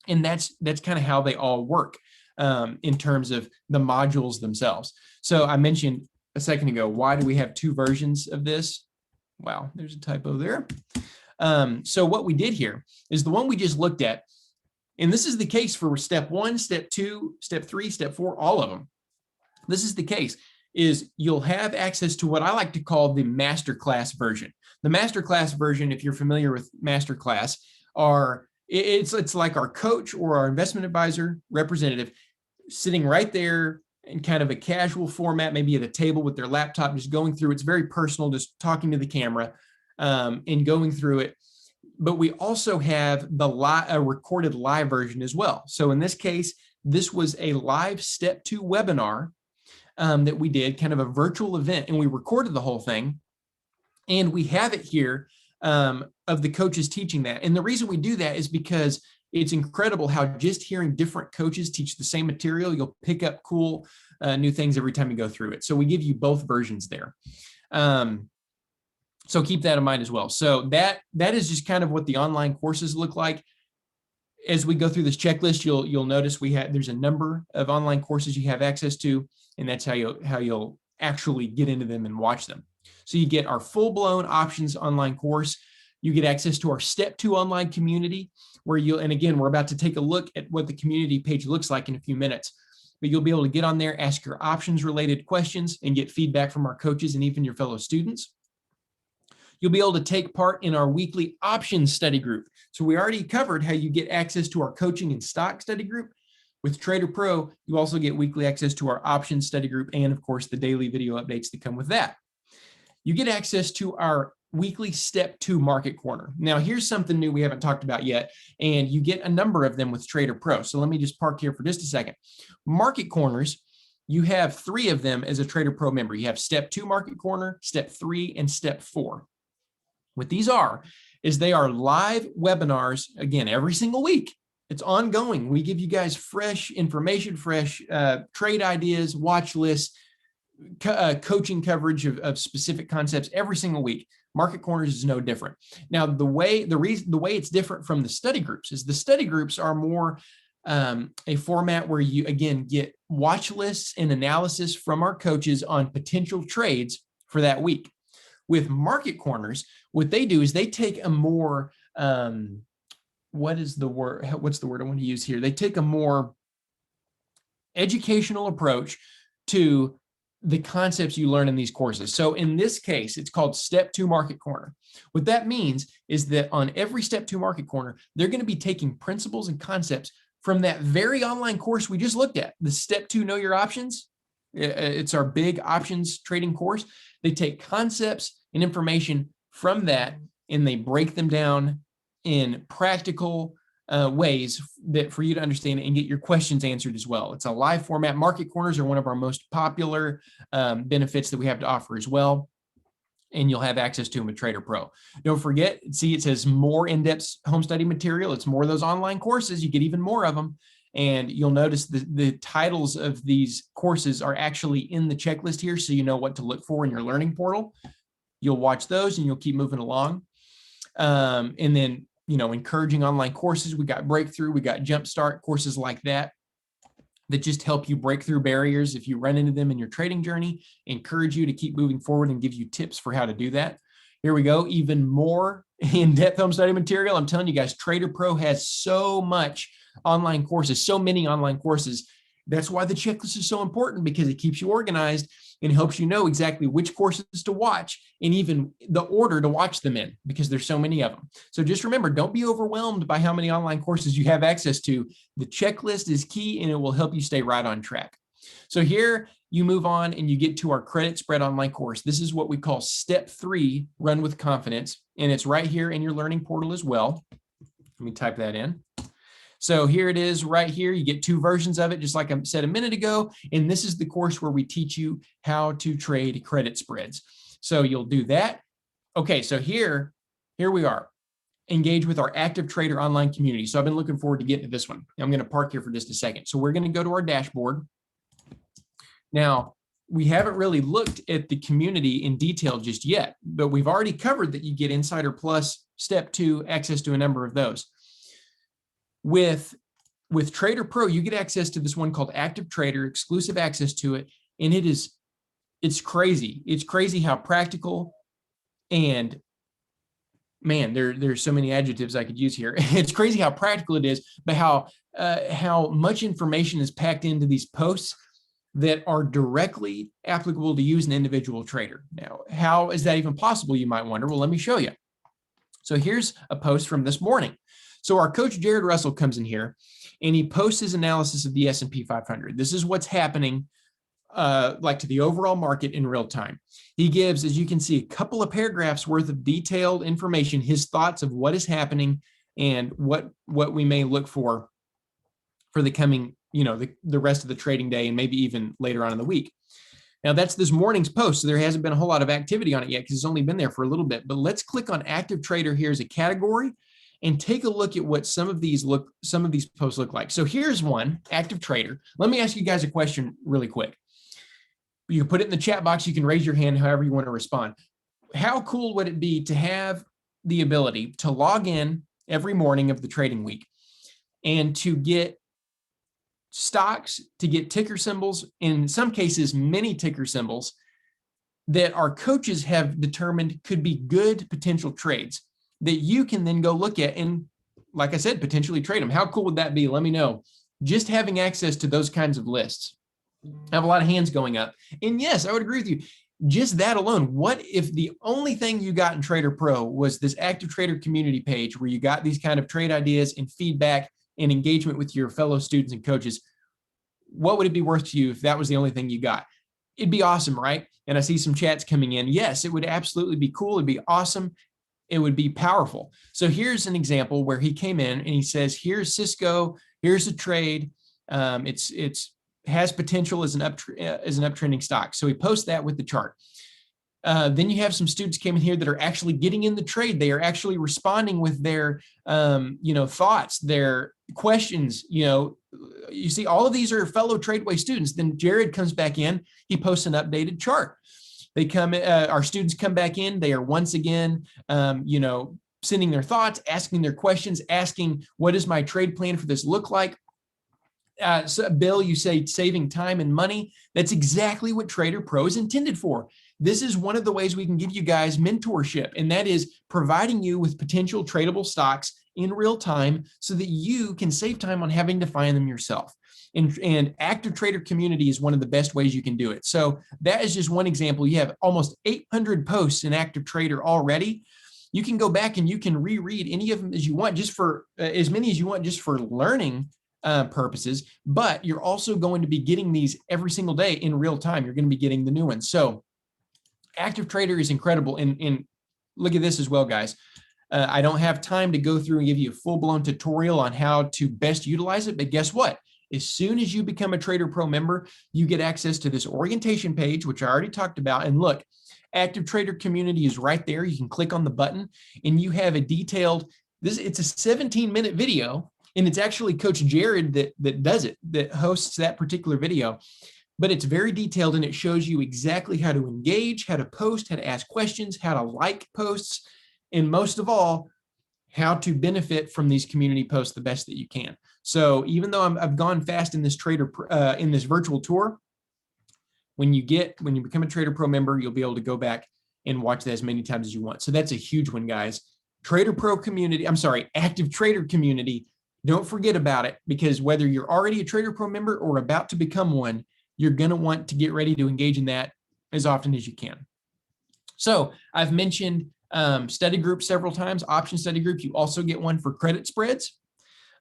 And that's kind of how they all work in terms of the modules themselves. So I mentioned a second ago, why do we have two versions of this? Wow, there's a typo there. So what we did here is the one we just looked at, and this is the case for Step 1, Step 2, Step 3, Step 4, all of them. This is the case, is you'll have access to what I like to call the masterclass version. The masterclass version, if you're familiar with masterclass, it's like our coach or our investment advisor representative sitting right there in kind of a casual format, maybe at a table with their laptop, just going through. It's very personal, just talking to the camera and going through it. But we also have a recorded live version as well. So in this case, this was a live Step 2 webinar that we did, kind of a virtual event, and we recorded the whole thing. And we have it here of the coaches teaching that. And the reason we do that is because it's incredible how just hearing different coaches teach the same material, you'll pick up cool new things every time you go through it. So we give you both versions there. So keep that in mind as well. So that is just kind of what the online courses look like. As we go through this checklist, you'll notice there's a number of online courses you have access to, and that's how you'll actually get into them and watch them. So you get our full-blown options online course. You get access to our Step 2 online community, and again, we're about to take a look at what the community page looks like in a few minutes. But you'll be able to get on there, ask your options-related questions, and get feedback from our coaches and even your fellow students. You'll be able to take part in our weekly options study group. So we already covered how you get access to our coaching and stock study group. With TraderPRO, you also get weekly access to our options study group and, of course, the daily video updates that come with that. You get access to our weekly Step 2 Market Corner. Now, here's something new we haven't talked about yet, and you get a number of them with TraderPRO. So let me just park here for just a second. Market Corners, you have 3 of them as a TraderPRO member. You have Step 2 Market Corner, Step 3, and Step 4. What these is they are live webinars, again, every single week. It's ongoing. We give you guys fresh information, fresh trade ideas, watch lists, coaching coverage of specific concepts every single week. Market Corners is no different. Now, the way it's different from the study groups is the study groups are more a format where you, again, get watch lists and analysis from our coaches on potential trades for that week. With market corners, what they do is they take a more, what's the word I want to use here? They take a more educational approach to the concepts you learn in these courses. So in this case, it's called Step 2 Market Corner. What that means is that on every Step 2 Market Corner, they're going to be taking principles and concepts from that very online course we just looked at, the Step 2 Know Your Options. It's our big options trading course. They take concepts and information from that and they break them down in practical ways that for you to understand and get your questions answered as well. It's a live format. Market corners are one of our most popular benefits that we have to offer as well. And you'll have access to them with TraderPRO. Don't forget, see, it says more in-depth home study material. It's more of those online courses. You get even more of them. And you'll notice the titles of these courses are actually in the checklist here, so you know what to look for in your learning portal. You'll watch those and you'll keep moving along. And then, encouraging online courses. We got Breakthrough, we got Jumpstart, courses like that just help you break through barriers if you run into them in your trading journey, encourage you to keep moving forward and give you tips for how to do that. Here we go, even more in-depth home study material. I'm telling you guys, TraderPRO has so much online courses, so many online courses. That's why the checklist is so important, because it keeps you organized and helps you know exactly which courses to watch and even the order to watch them in, because there's so many of them. So just remember, don't be overwhelmed by how many online courses you have access to. The checklist is key and it will help you stay right on track. So here you move on and you get to our credit spread online course. This is what we call Step 3, Run with Confidence. And it's right here in your learning portal as well. Let me type that in. So here it is right here. You get 2 versions of it, just like I said a minute ago. And this is the course where we teach you how to trade credit spreads. So you'll do that. Okay, so here we are. Engage with our active trader online community. So I've been looking forward to getting to this one. I'm going to park here for just a second. So we're going to go to our dashboard. Now, we haven't really looked at the community in detail just yet, but we've already covered that you get Insider Plus, Step 2, access to a number of those. With TraderPRO, you get access to this one called Active Trader, exclusive access to it. And it's crazy. It's crazy how practical, and man, there's so many adjectives I could use here. It's crazy how practical it is, but how much information is packed into these posts that are directly applicable to you as an individual trader. Now, how is that even possible, you might wonder? Well, let me show you. So here's a post from this morning. So our coach, Jared Russell, comes in here and he posts his analysis of the S&P 500. This is what's happening like to the overall market in real time. He gives, as you can see, a couple of paragraphs worth of detailed information, his thoughts of what is happening and what we may look for the coming, the rest of the trading day and maybe even later on in the week. Now that's this morning's post, so there hasn't been a whole lot of activity on it yet because it's only been there for a little bit. But let's click on Active Trader here as a category and take a look at what some of these posts look like. So here's one, Active Trader. Let me ask you guys a question really quick. You can put it in the chat box. You can raise your hand however you want to respond. How cool would it be to have the ability to log in every morning of the trading week and to get stocks, to get ticker symbols, in some cases, many ticker symbols that our coaches have determined could be good potential trades that you can then go look at and, like I said, potentially trade them? How cool would that be? Let me know. Just having access to those kinds of lists. I have a lot of hands going up. And yes, I would agree with you. Just that alone, what if the only thing you got in TraderPRO was this Active Trader community page where you got these kind of trade ideas and feedback and engagement with your fellow students and coaches? What would it be worth to you if that was the only thing you got? It'd be awesome, right? And I see some chats coming in. Yes, it would absolutely be cool. It'd be awesome. It would be powerful. So here's an example where he came in and he says, here's Cisco, here's a trade. It's has potential as an uptrending stock. So he posts that with the chart. Then you have some students came in here that are actually getting in the trade. They are actually responding with their, thoughts, their questions. You see, all of these are fellow TradeWay students. Then Jared comes back in. He posts an updated chart. They come, our students come back in. They are once again, sending their thoughts, asking their questions, asking, what does my trade plan for this look like? So Bill, you say saving time and money. That's exactly what TraderPRO is intended for. This is one of the ways we can give you guys mentorship, and that is providing you with potential tradable stocks in real time so that you can save time on having to find them yourself. And active trader community is one of the best ways you can do it. So that is just one example. You have almost 800 posts in active trader already. You can go back and you can reread any of them as you want, just for as many as you want, just for learning purposes, but you're also going to be getting these every single day in real time. You're going to be getting the new ones. So active trader is incredible. And look at this as well, guys. I don't have time to go through and give you a full-blown tutorial on how to best utilize it, but guess what? As soon as you become a TraderPRO member, you get access to this orientation page, which I already talked about. And look, active trader community is right there. You can click on the button and you have a detailed, it's a 17-minute video, and it's actually Coach Jared that does it, that hosts that particular video. But it's very detailed and it shows you exactly how to engage, how to post, how to ask questions, how to like posts, and most of all, how to benefit from these community posts the best that you can. So even though I've gone fast in this in this virtual tour, when you become a TraderPRO member, you'll be able to go back and watch that as many times as you want. So that's a huge one, guys. TraderPRO community, active trader community. Don't forget about it, because whether you're already a TraderPRO member or about to become one, you're going to want to get ready to engage in that as often as you can. So I've mentioned study groups several times, option study groups. You also get one for credit spreads,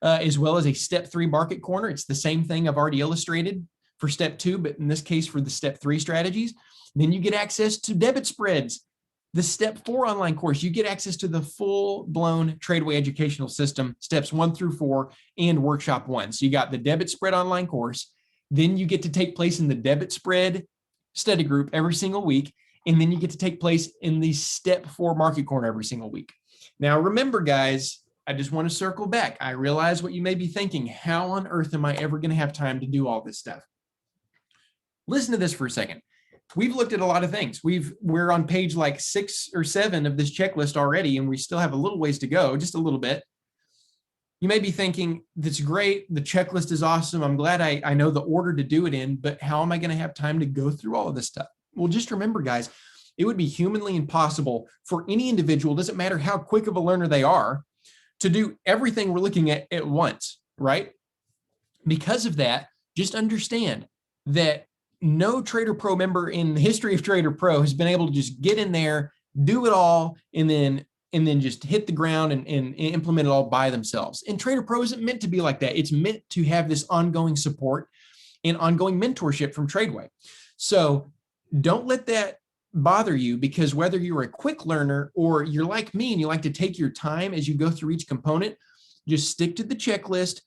as well as a step 3 market corner. It's the same thing I've already illustrated for step 2, but in this case for the step 3 strategies. Then you get access to debit spreads. The step 4 online course, you get access to the full-blown TRADEway educational system, steps 1 through 4 and workshop 1. So you got the debit spread online course. Then you get to take place in the debit spread study group every single week. And then you get to take place in the step 4 market corner every single week. Now, remember, guys, I just want to circle back. I realize what you may be thinking. How on earth am I ever going to have time to do all this stuff? Listen to this for a second. We've looked at a lot of things. We're on page like 6 or 7 of this checklist already, and we still have a little ways to go, just a little bit. You may be thinking, that's great. The checklist is awesome. I'm glad I know the order to do it in, but how am I going to have time to go through all of this stuff? Well, just remember, guys, it would be humanly impossible for any individual, doesn't matter how quick of a learner they are, to do everything we're looking at once, right? Because of that, just understand that no TraderPRO member in the history of TraderPRO has been able to just get in there, do it all, and then just hit the ground and implement it all by themselves. And TraderPRO isn't meant to be like that. It's meant to have this ongoing support and ongoing mentorship from TRADEway. So don't let that bother you, because whether you're a quick learner or you're like me and you like to take your time as you go through each component, just stick to the checklist.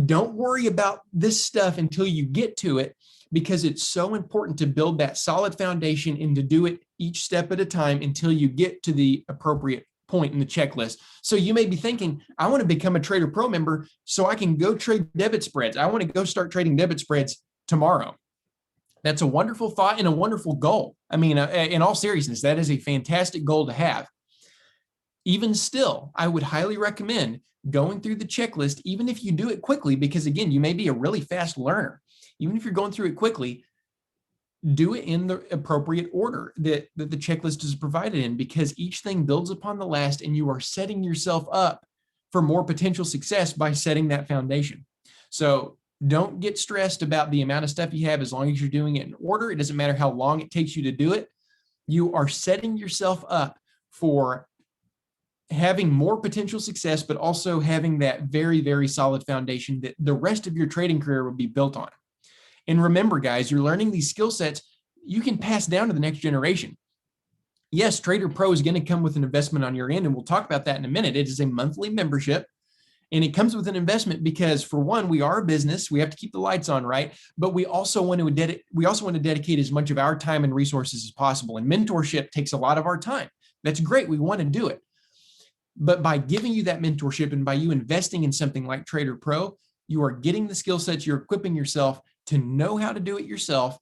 Don't worry about this stuff until you get to it, because it's so important to build that solid foundation and to do it each step at a time until you get to the appropriate point in the checklist. So you may be thinking, I want to become a TraderPRO member so I can go trade debit spreads. I want to go start trading debit spreads tomorrow. That's a wonderful thought and a wonderful goal. I mean, in all seriousness, that is a fantastic goal to have. Even still, I would highly recommend going through the checklist, even if you do it quickly, because again, you may be a really fast learner. Even if you're going through it quickly, do it in the appropriate order that the checklist is provided in, because each thing builds upon the last, and you are setting yourself up for more potential success by setting that foundation. So don't get stressed about the amount of stuff you have as long as you're doing it in order. It doesn't matter how long it takes you to do it. You are setting yourself up for having more potential success, but also having that very, very solid foundation that the rest of your trading career will be built on. And remember, guys, you're learning these skill sets you can pass down to the next generation. Yes, TraderPRO is going to come with an investment on your end, and we'll talk about that in a minute. It is a monthly membership, and it comes with an investment because, for one, we are a business. We have to keep the lights on, right? But we also want to dedicate as much of our time and resources as possible. And mentorship takes a lot of our time. That's great. We want to do it. But by giving you that mentorship and by you investing in something like TraderPRO, you are getting the skill sets, you're equipping yourself to know how to do it yourself,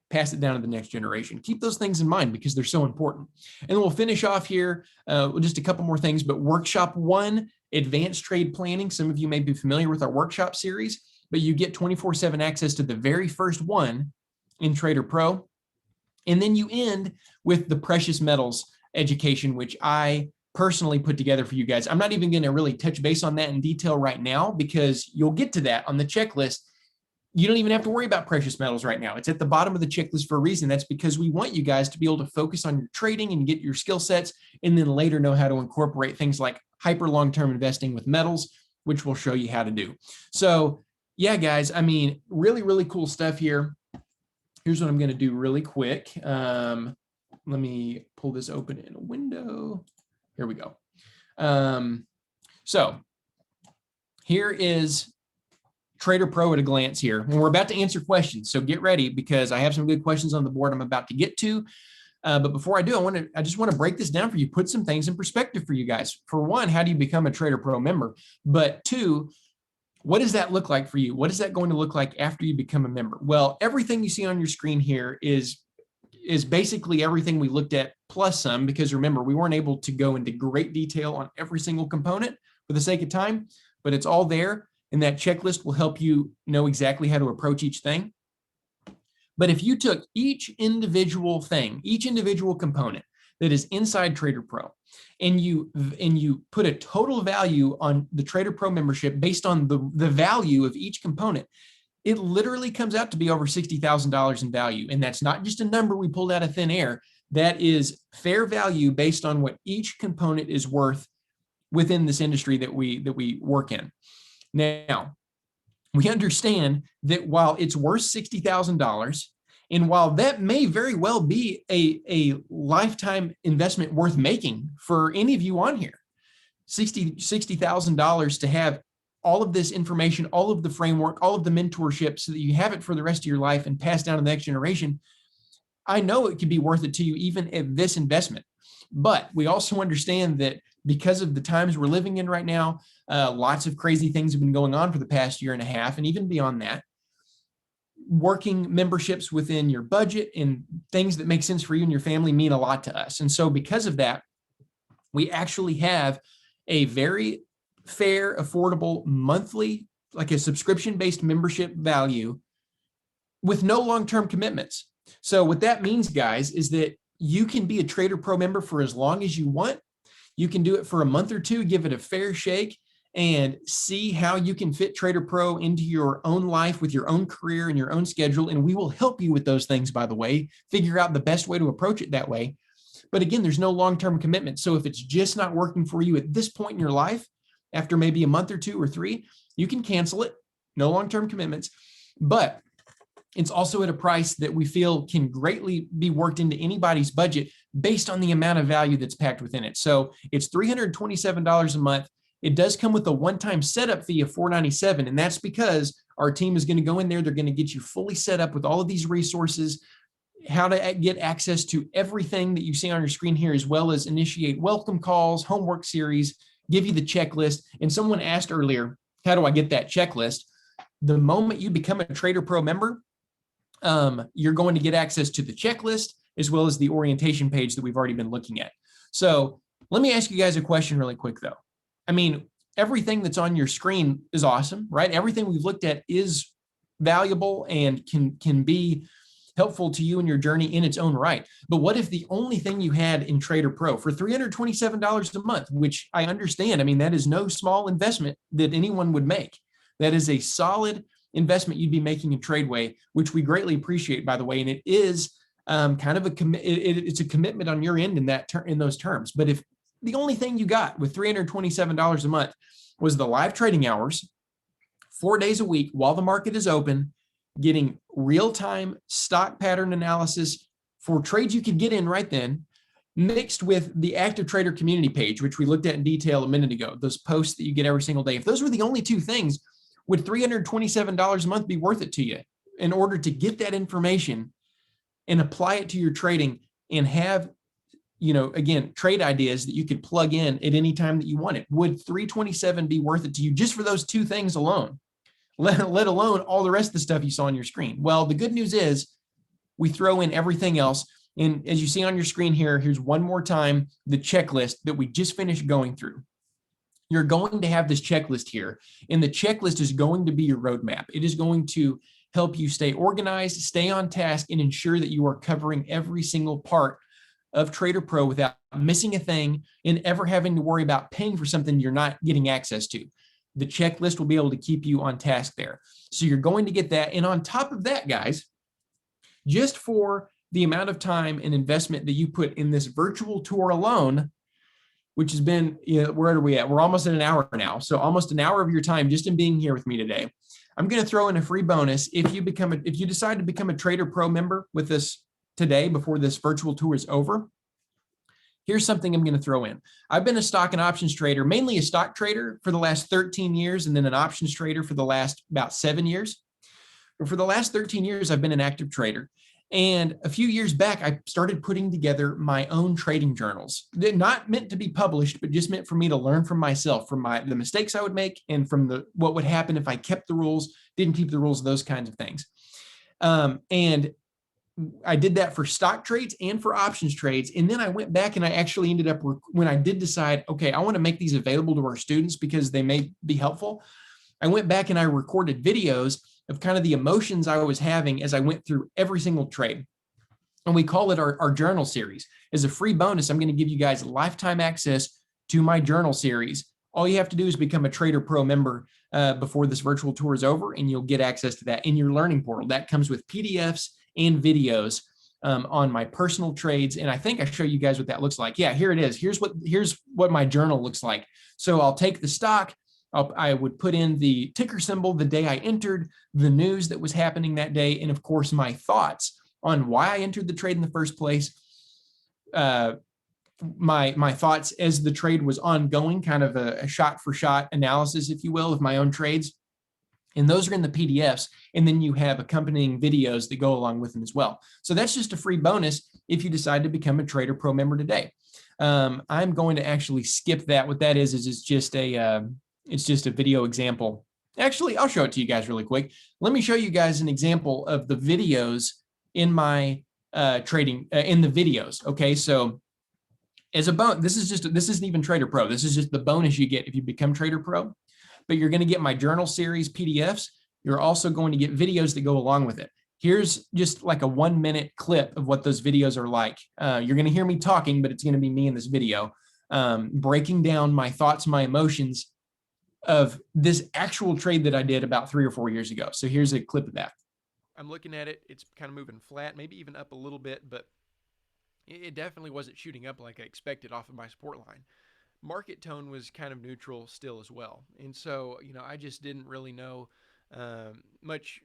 pass it down to the next generation. Keep those things in mind because they're so important. And then we'll finish off here with just a couple more things, but Workshop 1, Advanced Trade Planning. Some of you may be familiar with our workshop series. but you get 24/7 access to the very first one in TraderPRO. And then you end with the precious metals education, which I personally put together for you guys. I'm not even going to really touch base on that in detail right now because you'll get to that on the checklist. You don't even have to worry about precious metals right now. It's at the bottom of the checklist for a reason. That's because we want you guys to be able to focus on your trading and get your skill sets, and then later know how to incorporate things like hyper long-term investing with metals, which we'll show you how to do. So yeah, guys, I mean, really, really cool stuff here. Here's what I'm going to do really quick. Let me pull this open in a window. Here we go. So here is TraderPRO at a glance here. And we're about to answer questions, so get ready because I have some good questions on the board I'm about to get to. But before I do, I just want to break this down for you, put some things in perspective for you guys. For one, how do you become a TraderPRO member? But two, what does that look like for you? What is that going to look like after you become a member? Well, everything you see on your screen here is basically everything we looked at plus some, because remember, we weren't able to go into great detail on every single component for the sake of time, but it's all there. And that checklist will help you know exactly how to approach each thing. But if you took each individual thing, each individual component that is inside TraderPRO, and you put a total value on the TraderPRO membership based on the value of each component, it literally comes out to be over $60,000 in value. And that's not just a number we pulled out of thin air. That is fair value based on what each component is worth within this industry that we work in. Now, we understand that while it's worth $60,000, and while that may very well be a lifetime investment worth making for any of you on here, $60,000 to have all of this information, all of the framework, all of the mentorship so that you have it for the rest of your life and pass down to the next generation, I know it could be worth it to you even at this investment. But we also understand that because of the times we're living in right now, lots of crazy things have been going on for the past year and a half, and even beyond that. Working memberships within your budget and things that make sense for you and your family mean a lot to us. And so because of that, we actually have a very fair, affordable monthly, like a subscription-based membership value with no long-term commitments. So what that means, guys, is that you can be a TraderPRO member for as long as you want. You can do it for a month or two, give it a fair shake, and see how you can fit TraderPRO into your own life with your own career and your own schedule. And we will help you with those things, by the way, figure out the best way to approach it that way. But again, there's no long-term commitment. So if it's just not working for you at this point in your life, after maybe a month or two or three, you can cancel it. No long-term commitments. But it's also at a price that we feel can greatly be worked into anybody's budget based on the amount of value that's packed within it. So it's $327 a month. It does come with a one-time setup fee of $497, and that's because our team is going to go in there. They're going to get you fully set up with all of these resources, how to get access to everything that you see on your screen here, as well as initiate welcome calls, homework series, give you the checklist. And someone asked earlier, how do I get that checklist? The moment you become a TraderPRO member, you're going to get access to the checklist as well as the orientation page that we've already been looking at. So let me ask you guys a question really quick, though. I mean, everything that's on your screen is awesome, right? Everything we've looked at is valuable and can be helpful to you in your journey in its own right. But what if the only thing you had in TraderPRO for $327 a month, which I understand, I mean, that is no small investment that anyone would make. That is a solid investment you'd be making in TradeWay, which we greatly appreciate, by the way. And it is kind of it's a commitment on your end in those terms. But if the only thing you got with $327 a month was the live trading hours, 4 days a week while the market is open, getting real-time stock pattern analysis for trades you could get in right then, mixed with the active trader community page, which we looked at in detail a minute ago, those posts that you get every single day. If those were the only two things, would $327 a month be worth it to you in order to get that information and apply it to your trading and have, you know, again, trade ideas that you could plug in at any time that you want it? Would $327 be worth it to you just for those two things alone, let alone all the rest of the stuff you saw on your screen? Well, the good news is we throw in everything else. And as you see on your screen here, here's one more time the checklist that we just finished going through. you're going to have this checklist here, and the checklist is going to be your roadmap. It is going to help you stay organized, stay on task, and ensure that you are covering every single part of TraderPRO without missing a thing and ever having to worry about paying for something you're not getting access to. The checklist will be able to keep you on task there. So you're going to get that. And on top of that, guys, just for the amount of time and investment that you put in this virtual tour alone, which has been, where are we at? We're almost at an hour now. So almost an hour of your time just in being here with me today. I'm going to throw in a free bonus. If you decide to become a TraderPRO member with us today before this virtual tour is over, here's something I'm going to throw in. I've been a stock and options trader, mainly a stock trader for the last 13 years, and then an options trader for the last about 7 years. But for the last 13 years, I've been an active trader. And a few years back, I started putting together my own trading journals. They're not meant to be published, but just meant for me to learn from myself, from the mistakes I would make, and from what would happen if I kept the rules, didn't keep the rules, those kinds of things. And I did that for stock trades and for options trades. And then I went back and I actually ended up, when I did decide, okay, I want to make these available to our students because they may be helpful, I went back and I recorded videos of kind of the emotions I was having as I went through every single trade. And we call it our journal series. As a free bonus, I'm going to give you guys lifetime access to my journal series. All you have to do is become a TraderPRO member before this virtual tour is over, and you'll get access to that in your learning portal. That comes with PDFs and videos on my personal trades. And I think I show you guys what that looks like. Yeah, here it is. Here's what my journal looks like. So I'll take the stock. I would put in the ticker symbol the day I entered, the news that was happening that day, and of course, my thoughts on why I entered the trade in the first place, my thoughts as the trade was ongoing, kind of a shot-for-shot analysis, if you will, of my own trades. And those are in the PDFs, and then you have accompanying videos that go along with them as well. So that's just a free bonus if you decide to become a TraderPRO member today. I'm going to actually skip that. What that is it's just a video example. Actually, I'll show it to you guys really quick. Let me show you guys an example of the videos in my trading, in the videos. Okay, so as a bonus, this isn't even TraderPRO. This is just the bonus you get if you become TraderPRO. But you're going to get my journal series PDFs. You're also going to get videos that go along with it. Here's just like a 1-minute clip of what those videos are like. You're going to hear me talking, but it's going to be me in this video, breaking down my thoughts, my emotions of this actual trade that I did about 3 or 4 years ago. So here's a clip of that. I'm looking at it. It's kind of moving flat, maybe even up a little bit, but it definitely wasn't shooting up like I expected off of my support line. Market tone was kind of neutral still as well. And so, I just didn't really know much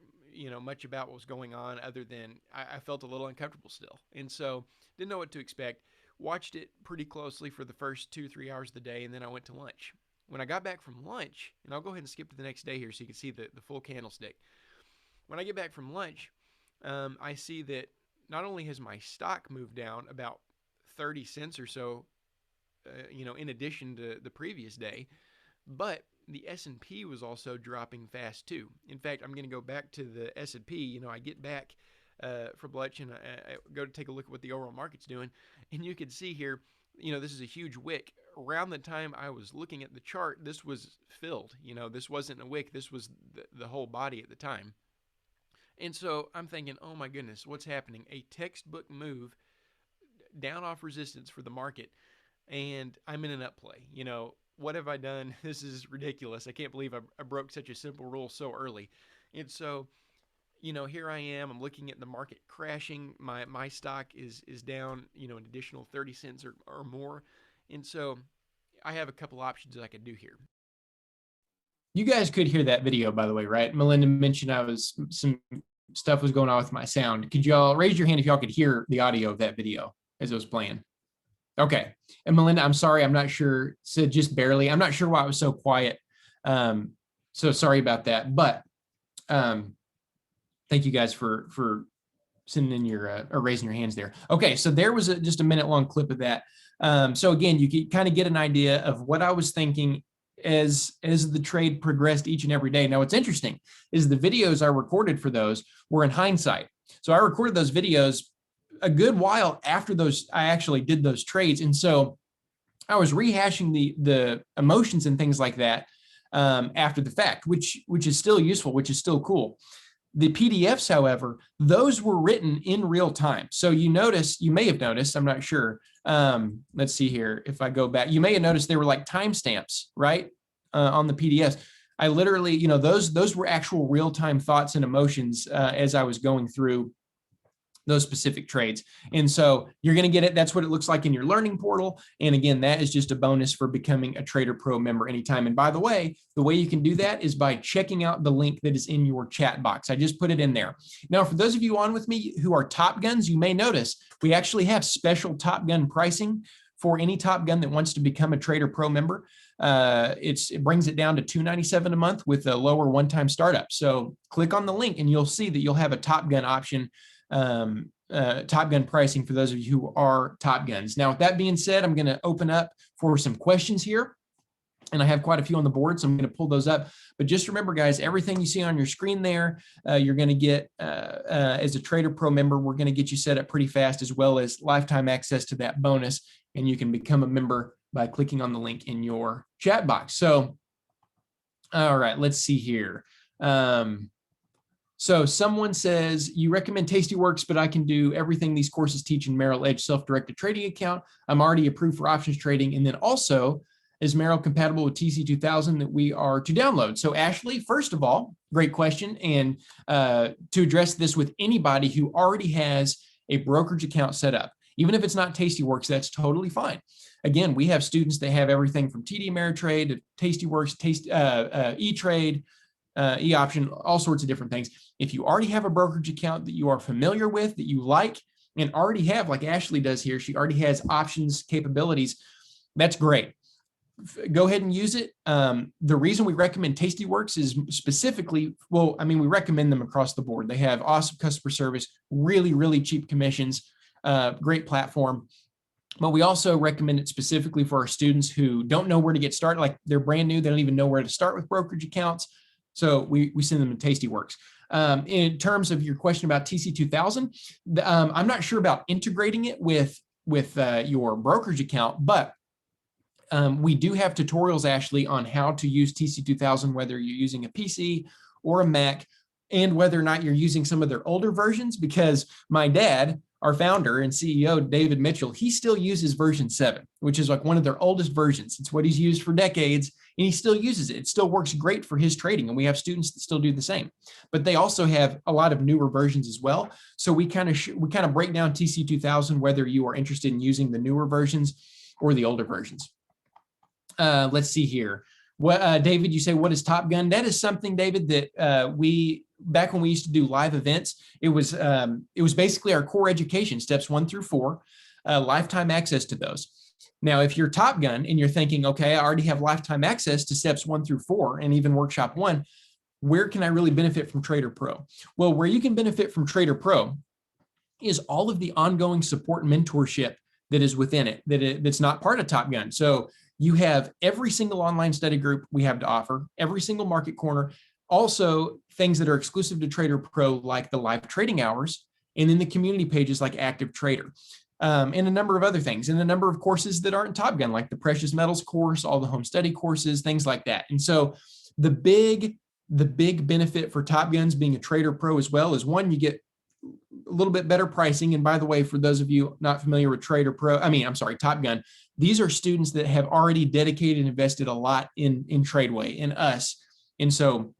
about what was going on, other than I felt a little uncomfortable still. And so didn't know what to expect. Watched it pretty closely for the first 2-3 hours of the day, and then I went to lunch. When I got back from lunch, and I'll go ahead and skip to the next day here so you can see the full candlestick. When I get back from lunch, I see that not only has my stock moved down about 30 cents or so, in addition to the previous day, but the S&P was also dropping fast too. In fact, I'm going to go back to the S&P. I get back from lunch and I go to take a look at what the overall market's doing, and you can see here, this is a huge wick. Around the time I was looking at the chart, this was filled. This wasn't a wick. This was the whole body at the time. And so I'm thinking, oh my goodness, what's happening? A textbook move down off resistance for the market, and I'm in an up play. What have I done? This is ridiculous. I can't believe I broke such a simple rule so early. And so, here I am. I'm looking at the market crashing. My stock is down, an additional 30 cents or more. And so I have a couple options that I could do here. You guys could hear that video, by the way, right? Melinda mentioned some stuff was going on with my sound. Could y'all raise your hand if y'all could hear the audio of that video as it was playing? Okay. And Melinda, I'm sorry, I'm not sure, said just barely. I'm not sure why it was so quiet. So sorry about that. But thank you guys for sending in your or raising your hands there. Okay, so there was just a minute-long clip of that. So again, you can kind of get an idea of what I was thinking as the trade progressed each and every day. Now, what's interesting is the videos I recorded for those were in hindsight. So I recorded those videos a good while after I actually did those trades. And so I was rehashing the emotions and things like that after the fact, which is still useful, which is still cool. The PDFs, however, those were written in real time. So you may have noticed, I'm not sure. Let's see here. If I go back, you may have noticed they were like timestamps, right? On the PDFs. I literally, those were actual real-time thoughts and emotions as I was going through those specific trades. And so you're going to get it. That's what it looks like in your learning portal. And again, that is just a bonus for becoming a TraderPRO member anytime. And by the way you can do that is by checking out the link that is in your chat box. I just put it in there. Now, for those of you on with me who are Top Guns, you may notice we actually have special Top Gun pricing for any Top Gun that wants to become a TraderPRO member. It brings it down to $297 a month with a lower one-time startup. So click on the link and you'll see that you'll have a Top Gun option, Top Gun pricing for those of you who are Top Guns. Now, with that being said, I'm going to open up for some questions here. And I have quite a few on the board, so I'm going to pull those up. But just remember, guys, everything you see on your screen there, you're going to get as a TraderPRO member. We're going to get you set up pretty fast, as well as lifetime access to that bonus. And you can become a member by clicking on the link in your chat box. So, all right, let's see here. So someone says, you recommend Tastyworks, but I can do everything these courses teach in Merrill Edge self-directed trading account. I'm already approved for options trading. And then also, is Merrill compatible with TC2000 that we are to download? So Ashley, first of all, great question. And to address this with anybody who already has a brokerage account set up, even if it's not Tastyworks, that's totally fine. Again, we have students that have everything from TD Ameritrade to Tastyworks, E-Trade, E-Option, all sorts of different things. If you already have a brokerage account that you are familiar with, that you like, and already have, like Ashley does here, she already has options capabilities, that's great. Go ahead and use it. The reason we recommend Tastyworks is specifically, we recommend them across the board. They have awesome customer service, really, really cheap commissions, great platform. But we also recommend it specifically for our students who don't know where to get started, like they're brand new, they don't even know where to start with brokerage accounts. So we send them to Tastyworks. In terms of your question about TC2000, I'm not sure about integrating it with your brokerage account, but we do have tutorials, Ashley, on how to use TC2000, whether you're using a PC or a Mac, and whether or not you're using some of their older versions, because my dad, our founder and CEO, David Mitchell, he still uses version 7, which is like one of their oldest versions. It's what he's used for decades, and he still uses it. It still works great for his trading, and we have students that still do the same. But they also have a lot of newer versions as well. So we kind of break down TC2000, whether you are interested in using the newer versions or the older versions. Let's see here. David, you say, what is Top Gun? That is something, David, that back when we used to do live events, it was basically our core education, steps 1 through 4, lifetime access to those. Now, if you're Top Gun and you're thinking, okay, I already have lifetime access to steps 1 through 4 and even workshop 1, where can I really benefit from TraderPRO? Well, where you can benefit from TraderPRO is all of the ongoing support and mentorship that is within it, that's not part of Top Gun. So you have every single online study group we have to offer, every single market corner, also things that are exclusive to TraderPRO, like the live trading hours, and then the community pages like Active Trader, and a number of other things, and a number of courses that aren't Top Gun, like the precious metals course, all the home study courses, things like that. And so the big benefit for Top Guns being a TraderPRO as well is, one, you get a little bit better pricing. And by the way, for those of you not familiar with Top Gun, these are students that have already dedicated and invested a lot in TradeWay, in us. And so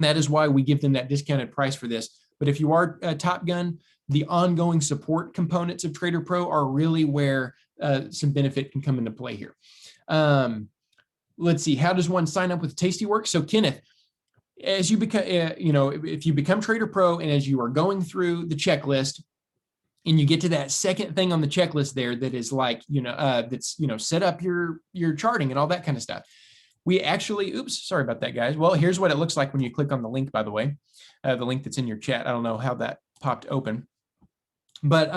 that is why we give them that discounted price for this. But if you are Top Gun, the ongoing support components of TraderPRO are really where some benefit can come into play here. Let's see, how does one sign up with Tastyworks? So Kenneth, as you become, if you become TraderPRO, and as you are going through the checklist, and you get to that second thing on the checklist there that is like, set up your charting and all that kind of stuff. We actually, sorry about that, guys. Well, here's what it looks like when you click on the link, by the way, the link that's in your chat. I don't know how that popped open, but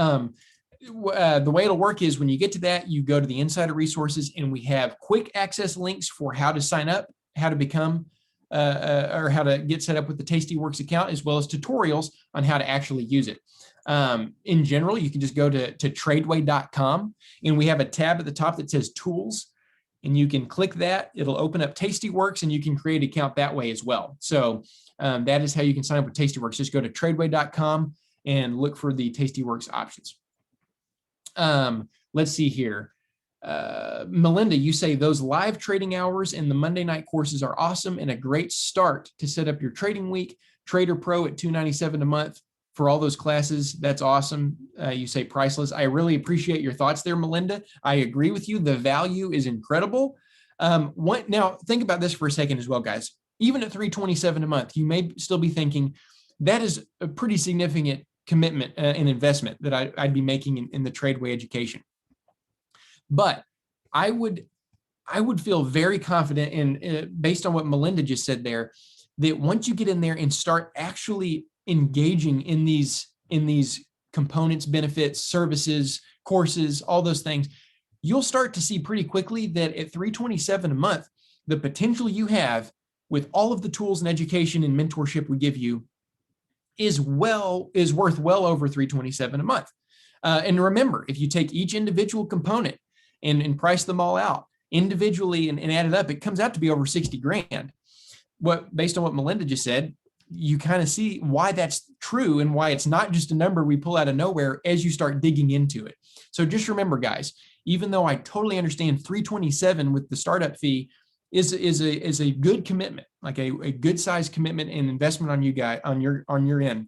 the way it'll work is when you get to that, you go to the insider resources, and we have quick access links for how to sign up, how to become, or how to get set up with the Tastyworks account, as well as tutorials on how to actually use it. In general, you can just go to TradeWay.com, and we have a tab at the top that says Tools, and you can click that. It'll open up Tastyworks, and you can create an account that way as well. So that is how you can sign up with Tastyworks. Just go to TradeWay.com and look for the Tastyworks options. Let's see here. Melinda, you say those live trading hours and the Monday night courses are awesome and a great start to set up your trading week. TraderPRO at $297 a month for all those classes. That's awesome. You say priceless. I really appreciate your thoughts there, Melinda. I agree with you. The value is incredible. Now think about this for a second as well, guys. Even at $327 a month, you may still be thinking that is a pretty significant commitment and investment that I'd be making in the TradeWay education. But I would feel very confident in, based on what Melinda just said there, that once you get in there and start actually engaging in these components, benefits, services, courses, all those things, you'll start to see pretty quickly that at $327 a month, the potential you have with all of the tools and education and mentorship we give you is worth well over $327 a month. And remember, if you take each individual component and price them all out individually and add it up, it comes out to be over 60 grand. Based on what Melinda just said, you kind of see why that's true and why it's not just a number we pull out of nowhere as you start digging into it. So just remember, guys, even though I totally understand $327 with the startup fee is a good commitment, like a good size commitment and investment on you guys on your end,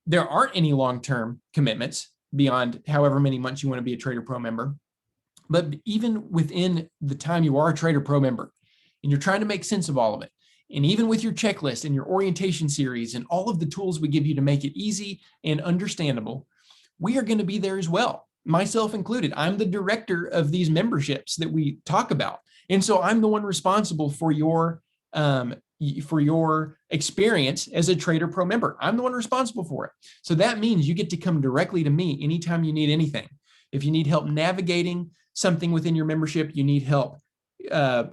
there aren't any long-term commitments beyond however many months you want to be a TraderPRO member. But even within the time you are a TraderPRO member and you're trying to make sense of all of it, and even with your checklist and your orientation series and all of the tools we give you to make it easy and understandable, we are going to be there as well, myself included. I'm the director of these memberships that we talk about. And so I'm the one responsible for your experience as a TraderPRO member. I'm the one responsible for it. So that means you get to come directly to me anytime you need anything. If you need help navigating something within your membership, you need help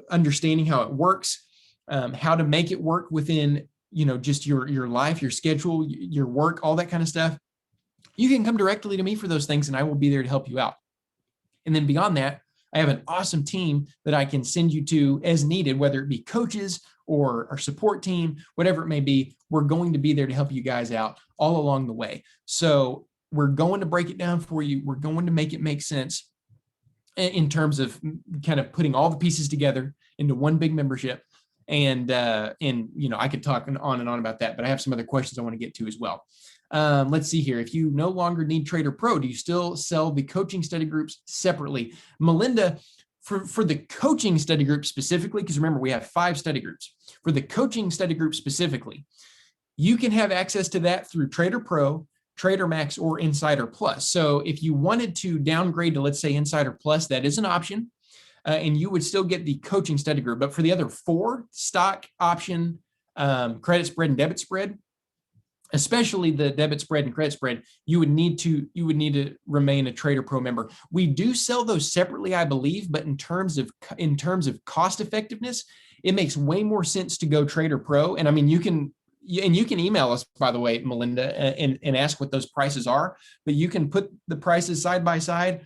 understanding how it works, how to make it work within, just your life, your schedule, your work, all that kind of stuff, you can come directly to me for those things and I will be there to help you out. And then beyond that, I have an awesome team that I can send you to as needed, whether it be coaches or our support team, whatever it may be. We're going to be there to help you guys out all along the way. So we're going to break it down for you. We're going to make it make sense in terms of kind of putting all the pieces together into one big membership. And I could talk on and on about that, but I have some other questions I want to get to as well. Let's see here. If you no longer need TraderPRO, do you still sell the coaching study groups separately? Melinda, for the coaching study group specifically, because remember, we have 5 study groups. For the coaching study group specifically, you can have access to that through TraderPRO, TraderMax, or Insider Plus. So if you wanted to downgrade to, let's say, Insider Plus, that is an option. And you would still get the coaching study group. But for the other 4, stock, option, credit spread, and debit spread, especially the debit spread and credit spread, you would need to remain a TraderPRO member. We do sell those separately, I believe, but in terms of cost effectiveness, it makes way more sense to go TraderPRO. And I mean, you can email us, by the way, Melinda, and ask what those prices are, but you can put the prices side by side.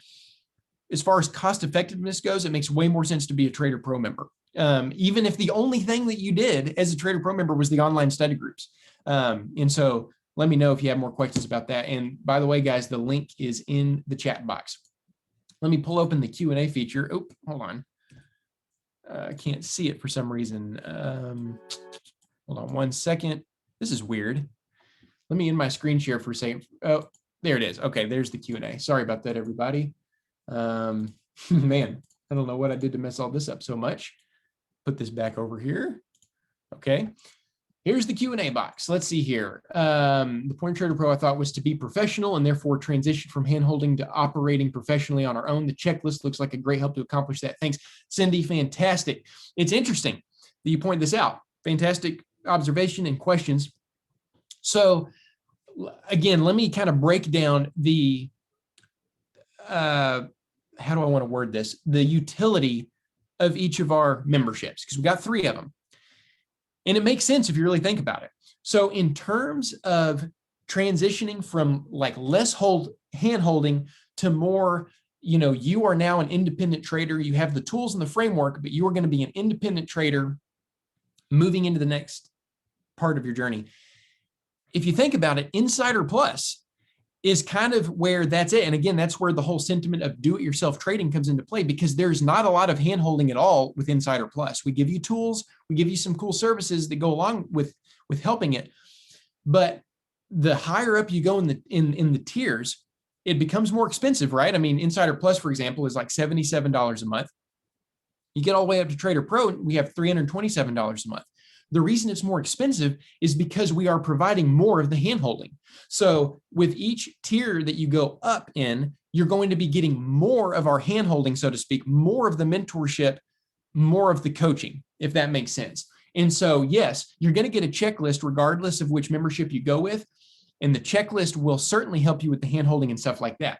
As far as cost effectiveness goes, it makes way more sense to be a TraderPRO member. Even if the only thing that you did as a TraderPRO member was the online study groups. And so let me know if you have more questions about that. And by the way, guys, the link is in the chat box. Let me pull open the Q&A feature. Oh, hold on. I can't see it for some reason. Hold on one second. This is weird. Let me end my screen share for a second. Oh, there it is. Okay, there's the Q&A. Sorry about that, everybody. Man, I don't know what I did to mess all this up so much. Put this back over here. Okay. Here's the Q&A box. Let's see here. The point of TraderPRO I thought was to be professional and therefore transition from handholding to operating professionally on our own. The checklist looks like a great help to accomplish that. Thanks, Cindy. Fantastic. It's interesting that you point this out. Fantastic observation and questions. So again, let me kind of break down the, how do I want to word this? The utility of each of our memberships, because we got 3 of them. And it makes sense if you really think about it. So in terms of transitioning from like less hand holding to more, you are now an independent trader. You have the tools and the framework, but you are going to be an independent trader moving into the next part of your journey. If you think about it, Insider Plus is kind of where that's it. And again, that's where the whole sentiment of do-it-yourself trading comes into play, because there's not a lot of hand-holding at all with Insider Plus. We give you tools, we give you some cool services that go along with helping it. But the higher up you go in the tiers, it becomes more expensive, right? I mean, Insider Plus, for example, is like $77 a month. You get all the way up to Trader Pro, we have $327 a month. The reason it's more expensive is because we are providing more of the handholding. So with each tier that you go up in, you're going to be getting more of our handholding, so to speak, more of the mentorship, more of the coaching, if that makes sense. And so, yes, you're going to get a checklist regardless of which membership you go with. And the checklist will certainly help you with the handholding and stuff like that.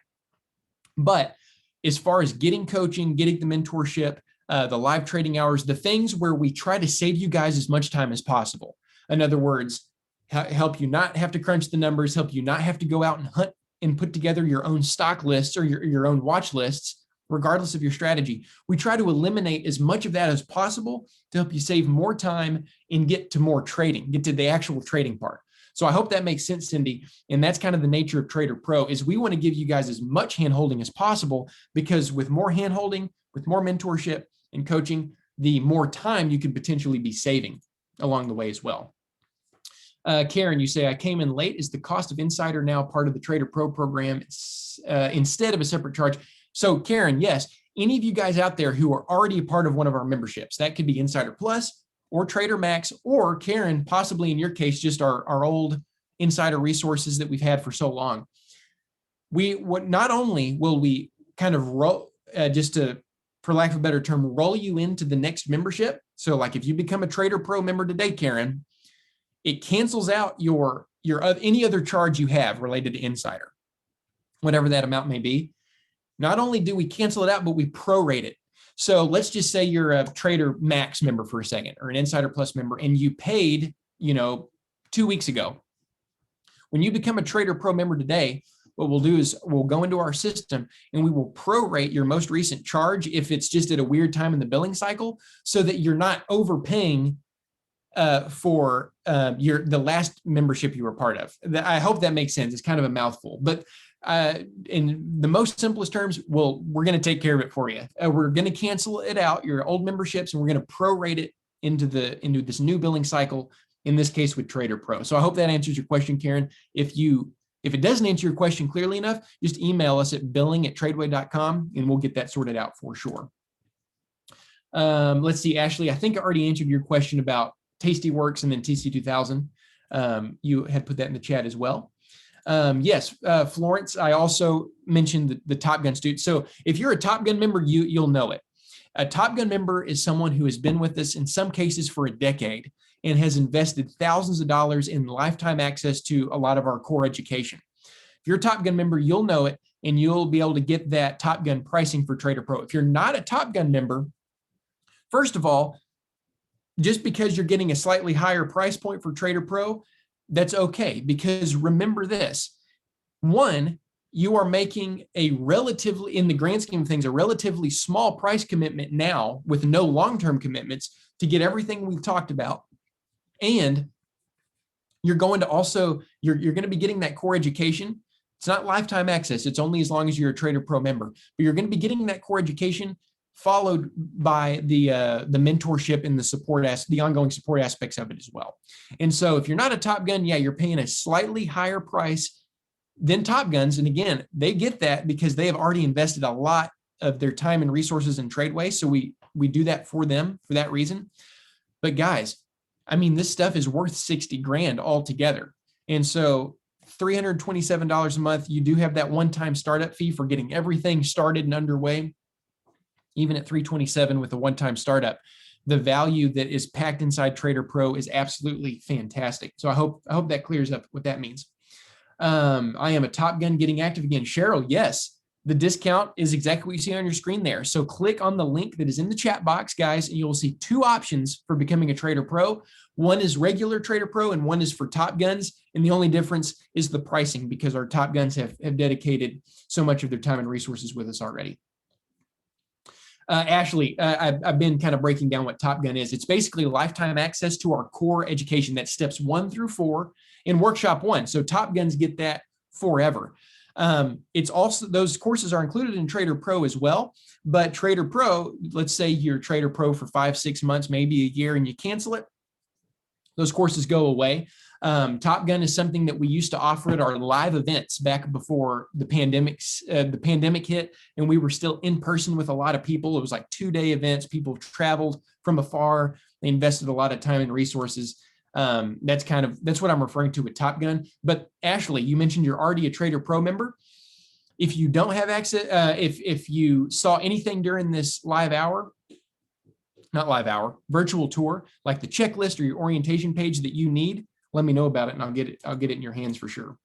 But as far as getting coaching, getting the mentorship, the live trading hours, the things where we try to save you guys as much time as possible. In other words, help you not have to crunch the numbers, help you not have to go out and hunt and put together your own stock lists or your own watch lists, regardless of your strategy. We try to eliminate as much of that as possible to help you save more time and get to more trading, get to the actual trading part. So I hope that makes sense, Cindy. And that's kind of the nature of Trader Pro, is we want to give you guys as much hand-holding as possible, because with more hand-holding, with more mentorship and coaching, the more time you could potentially be saving along the way as well. Karen, you say, I came in late. Is the cost of Insider now part of the Trader Pro program instead of a separate charge? So Karen, yes, any of you guys out there who are already a part of one of our memberships, that could be Insider Plus or Trader Max, or Karen, possibly in your case, just our old Insider resources that we've had for so long. Not only will we kind of roll, for lack of a better term, roll you into the next membership. So like if you become a Trader Pro member today, Karen, it cancels out your any other charge you have related to Insider, whatever that amount may be. Not only do we cancel it out, but we prorate it. So let's just say you're a Trader Max member for a second, or an Insider Plus member, and you paid, 2 weeks ago. When you become a Trader Pro member today, what we'll do is we'll go into our system and we will prorate your most recent charge if it's just at a weird time in the billing cycle, so that you're not overpaying for the last membership you were part of. I hope that makes sense. It's kind of a mouthful, but in the most simplest terms, we're going to take care of it for you. We're going to cancel it out, your old memberships, and we're going to prorate it into this new billing cycle, in this case with Trader Pro. So I hope that answers your question, Karen. If it doesn't answer your question clearly enough, just email us at billing@tradeway.com and we'll get that sorted out for sure. Let's see, Ashley, I think I already answered your question about Tastyworks and then TC2000. You had put that in the chat as well. Yes, Florence, I also mentioned the Top Gun student. So if you're a Top Gun member, you'll know it. A Top Gun member is someone who has been with us in some cases for a decade and has invested thousands of dollars in lifetime access to a lot of our core education. If you're a Top Gun member, you'll know it, and you'll be able to get that Top Gun pricing for Trader Pro. If you're not a Top Gun member, first of all, just because you're getting a slightly higher price point for Trader Pro, that's okay, because remember this. One, you are making a relatively, in the grand scheme of things, a relatively small price commitment now with no long-term commitments to get everything we've talked about. And you're going to also, you're going to be getting that core education. It's not lifetime access. It's only as long as you're a Trader Pro member, but you're going to be getting that core education followed by the mentorship and the ongoing support aspects of it as well. And so if you're not a Top Gun, yeah, you're paying a slightly higher price than Top Guns. And again, they get that because they have already invested a lot of their time and resources in TradeWay. So we do that for them for that reason. But guys, I mean, this stuff is worth 60 grand altogether. And so $327 a month, you do have that one-time startup fee for getting everything started and underway. Even at $327 with a one-time startup, the value that is packed inside Trader Pro is absolutely fantastic. So I hope that clears up what that means. I am a Top Gun getting active again. Cheryl, yes. The discount is exactly what you see on your screen there. So click on the link that is in the chat box, guys, and you'll see two options for becoming a Trader Pro. One is regular Trader Pro and one is for Top Guns. And the only difference is the pricing, because our Top Guns have dedicated so much of their time and resources with us already. Ashley, I've been kind of breaking down what Top Gun is. It's basically lifetime access to our core education. That's steps 1 through 4 in Workshop 1. So Top Guns get that forever. It's also, those courses are included in Trader Pro as well, but Trader Pro, let's say you're Trader Pro for 5-6 months, maybe a year, and you cancel it, those courses go away. Top Gun is something that we used to offer at our live events back before the pandemic hit, and we were still in person with a lot of people. It was like 2-day events. People traveled from afar. They invested a lot of time and resources. That's what I'm referring to with Top Gun. But Ashley, you mentioned you're already a Trader Pro member. If you don't have access, if you saw anything during this virtual tour, like the checklist or your orientation page that you need, let me know about it and I'll get it in your hands for sure.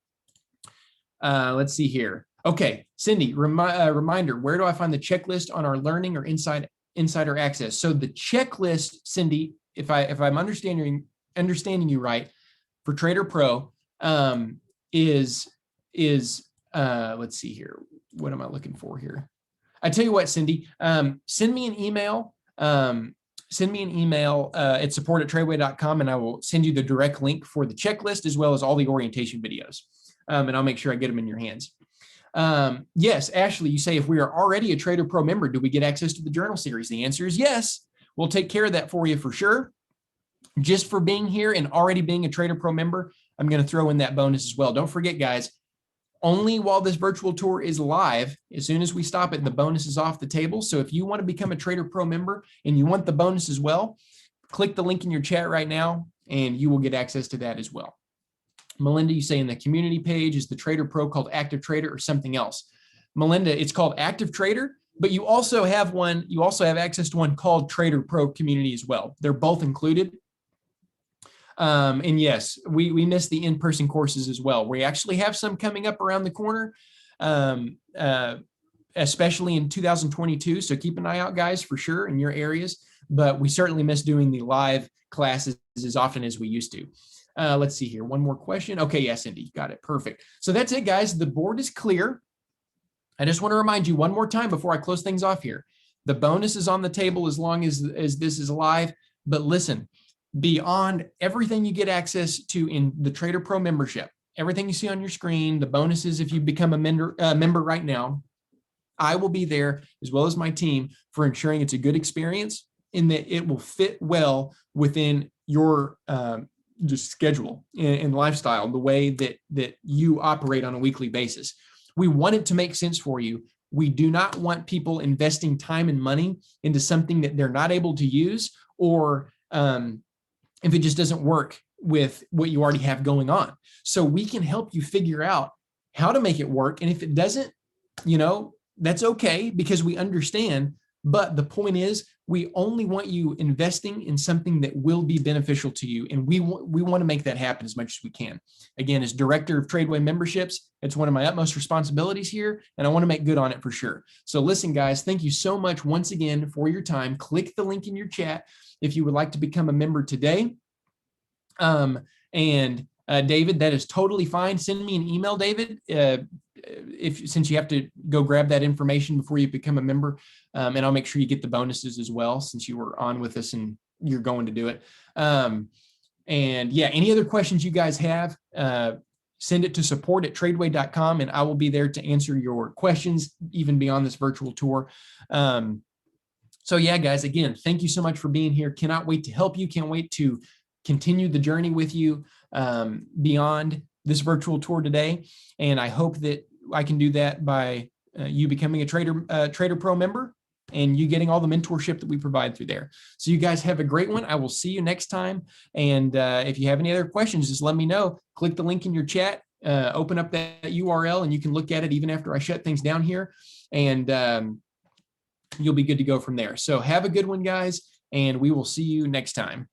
Let's see here. Okay, Cindy, reminder, where do I find the checklist on our learning or insider access? So the checklist, Cindy, if I'm understanding you right, for Trader Pro, is let's see here. What am I looking for here? I tell you what, Cindy, send me an email. Send me an email at support@tradeway.com, and I will send you the direct link for the checklist as well as all the orientation videos. And I'll make sure I get them in your hands. Yes, Ashley, you say, if we are already a Trader Pro member, do we get access to the journal series? The answer is yes. We'll take care of that for you for sure. Just for being here and already being a Trader Pro member, I'm going to throw in that bonus as well. Don't forget, guys, only while this virtual tour is live. As soon as we stop it, the bonus is off the table. So if you want to become a Trader Pro member and you want the bonus as well, click the link in your chat right now and you will get access to that as well. Melinda, you say in the community page, is the Trader Pro called Active Trader or something else? Melinda, it's called Active Trader, but you also have access to one called Trader Pro Community as well. They're both included. And yes, we miss the in-person courses as well. We actually have some coming up around the corner, especially in 2022. So keep an eye out, guys, for sure in your areas, but we certainly miss doing the live classes as often as we used to. Let's see here. One more question. Okay. Yes, Cindy, got it. Perfect. So that's it, guys. The board is clear. I just want to remind you one more time before I close things off here. The bonus is on the table as long as this is live, but listen, beyond everything you get access to in the Trader Pro membership, everything you see on your screen, the bonuses if you become a member right now, I will be there as well as my team for ensuring it's a good experience and that it will fit well within your just schedule and lifestyle, the way that you operate on a weekly basis. We want it to make sense for you. We do not want people investing time and money into something that they're not able to use, or if it just doesn't work with what you already have going on. So we can help you figure out how to make it work. And if it doesn't, that's okay, because we understand. But the point is, we only want you investing in something that will be beneficial to you. And we want to make that happen as much as we can. Again, as Director of TradeWay Memberships, it's one of my utmost responsibilities here, and I want to make good on it for sure. So listen, guys, thank you so much once again for your time. Click the link in your chat if you would like to become a member today. David, that is totally fine. Send me an email, David, since you have to go grab that information before you become a member, and I'll make sure you get the bonuses as well, since you were on with us and you're going to do it. And yeah, any other questions you guys have, send it to support@tradeway.com, and I will be there to answer your questions even beyond this virtual tour. So yeah, guys, again, thank you so much for being here. Cannot wait to help you. Can't wait to continue the journey with you beyond this virtual tour today. And I hope that I can do that by you becoming a Trader Pro member and you getting all the mentorship that we provide through there. So you guys have a great one. I will see you next time. And if you have any other questions, just let me know. Click the link in your chat, open up that URL, and you can look at it even after I shut things down here. And you'll be good to go from there. So have a good one, guys, and we will see you next time.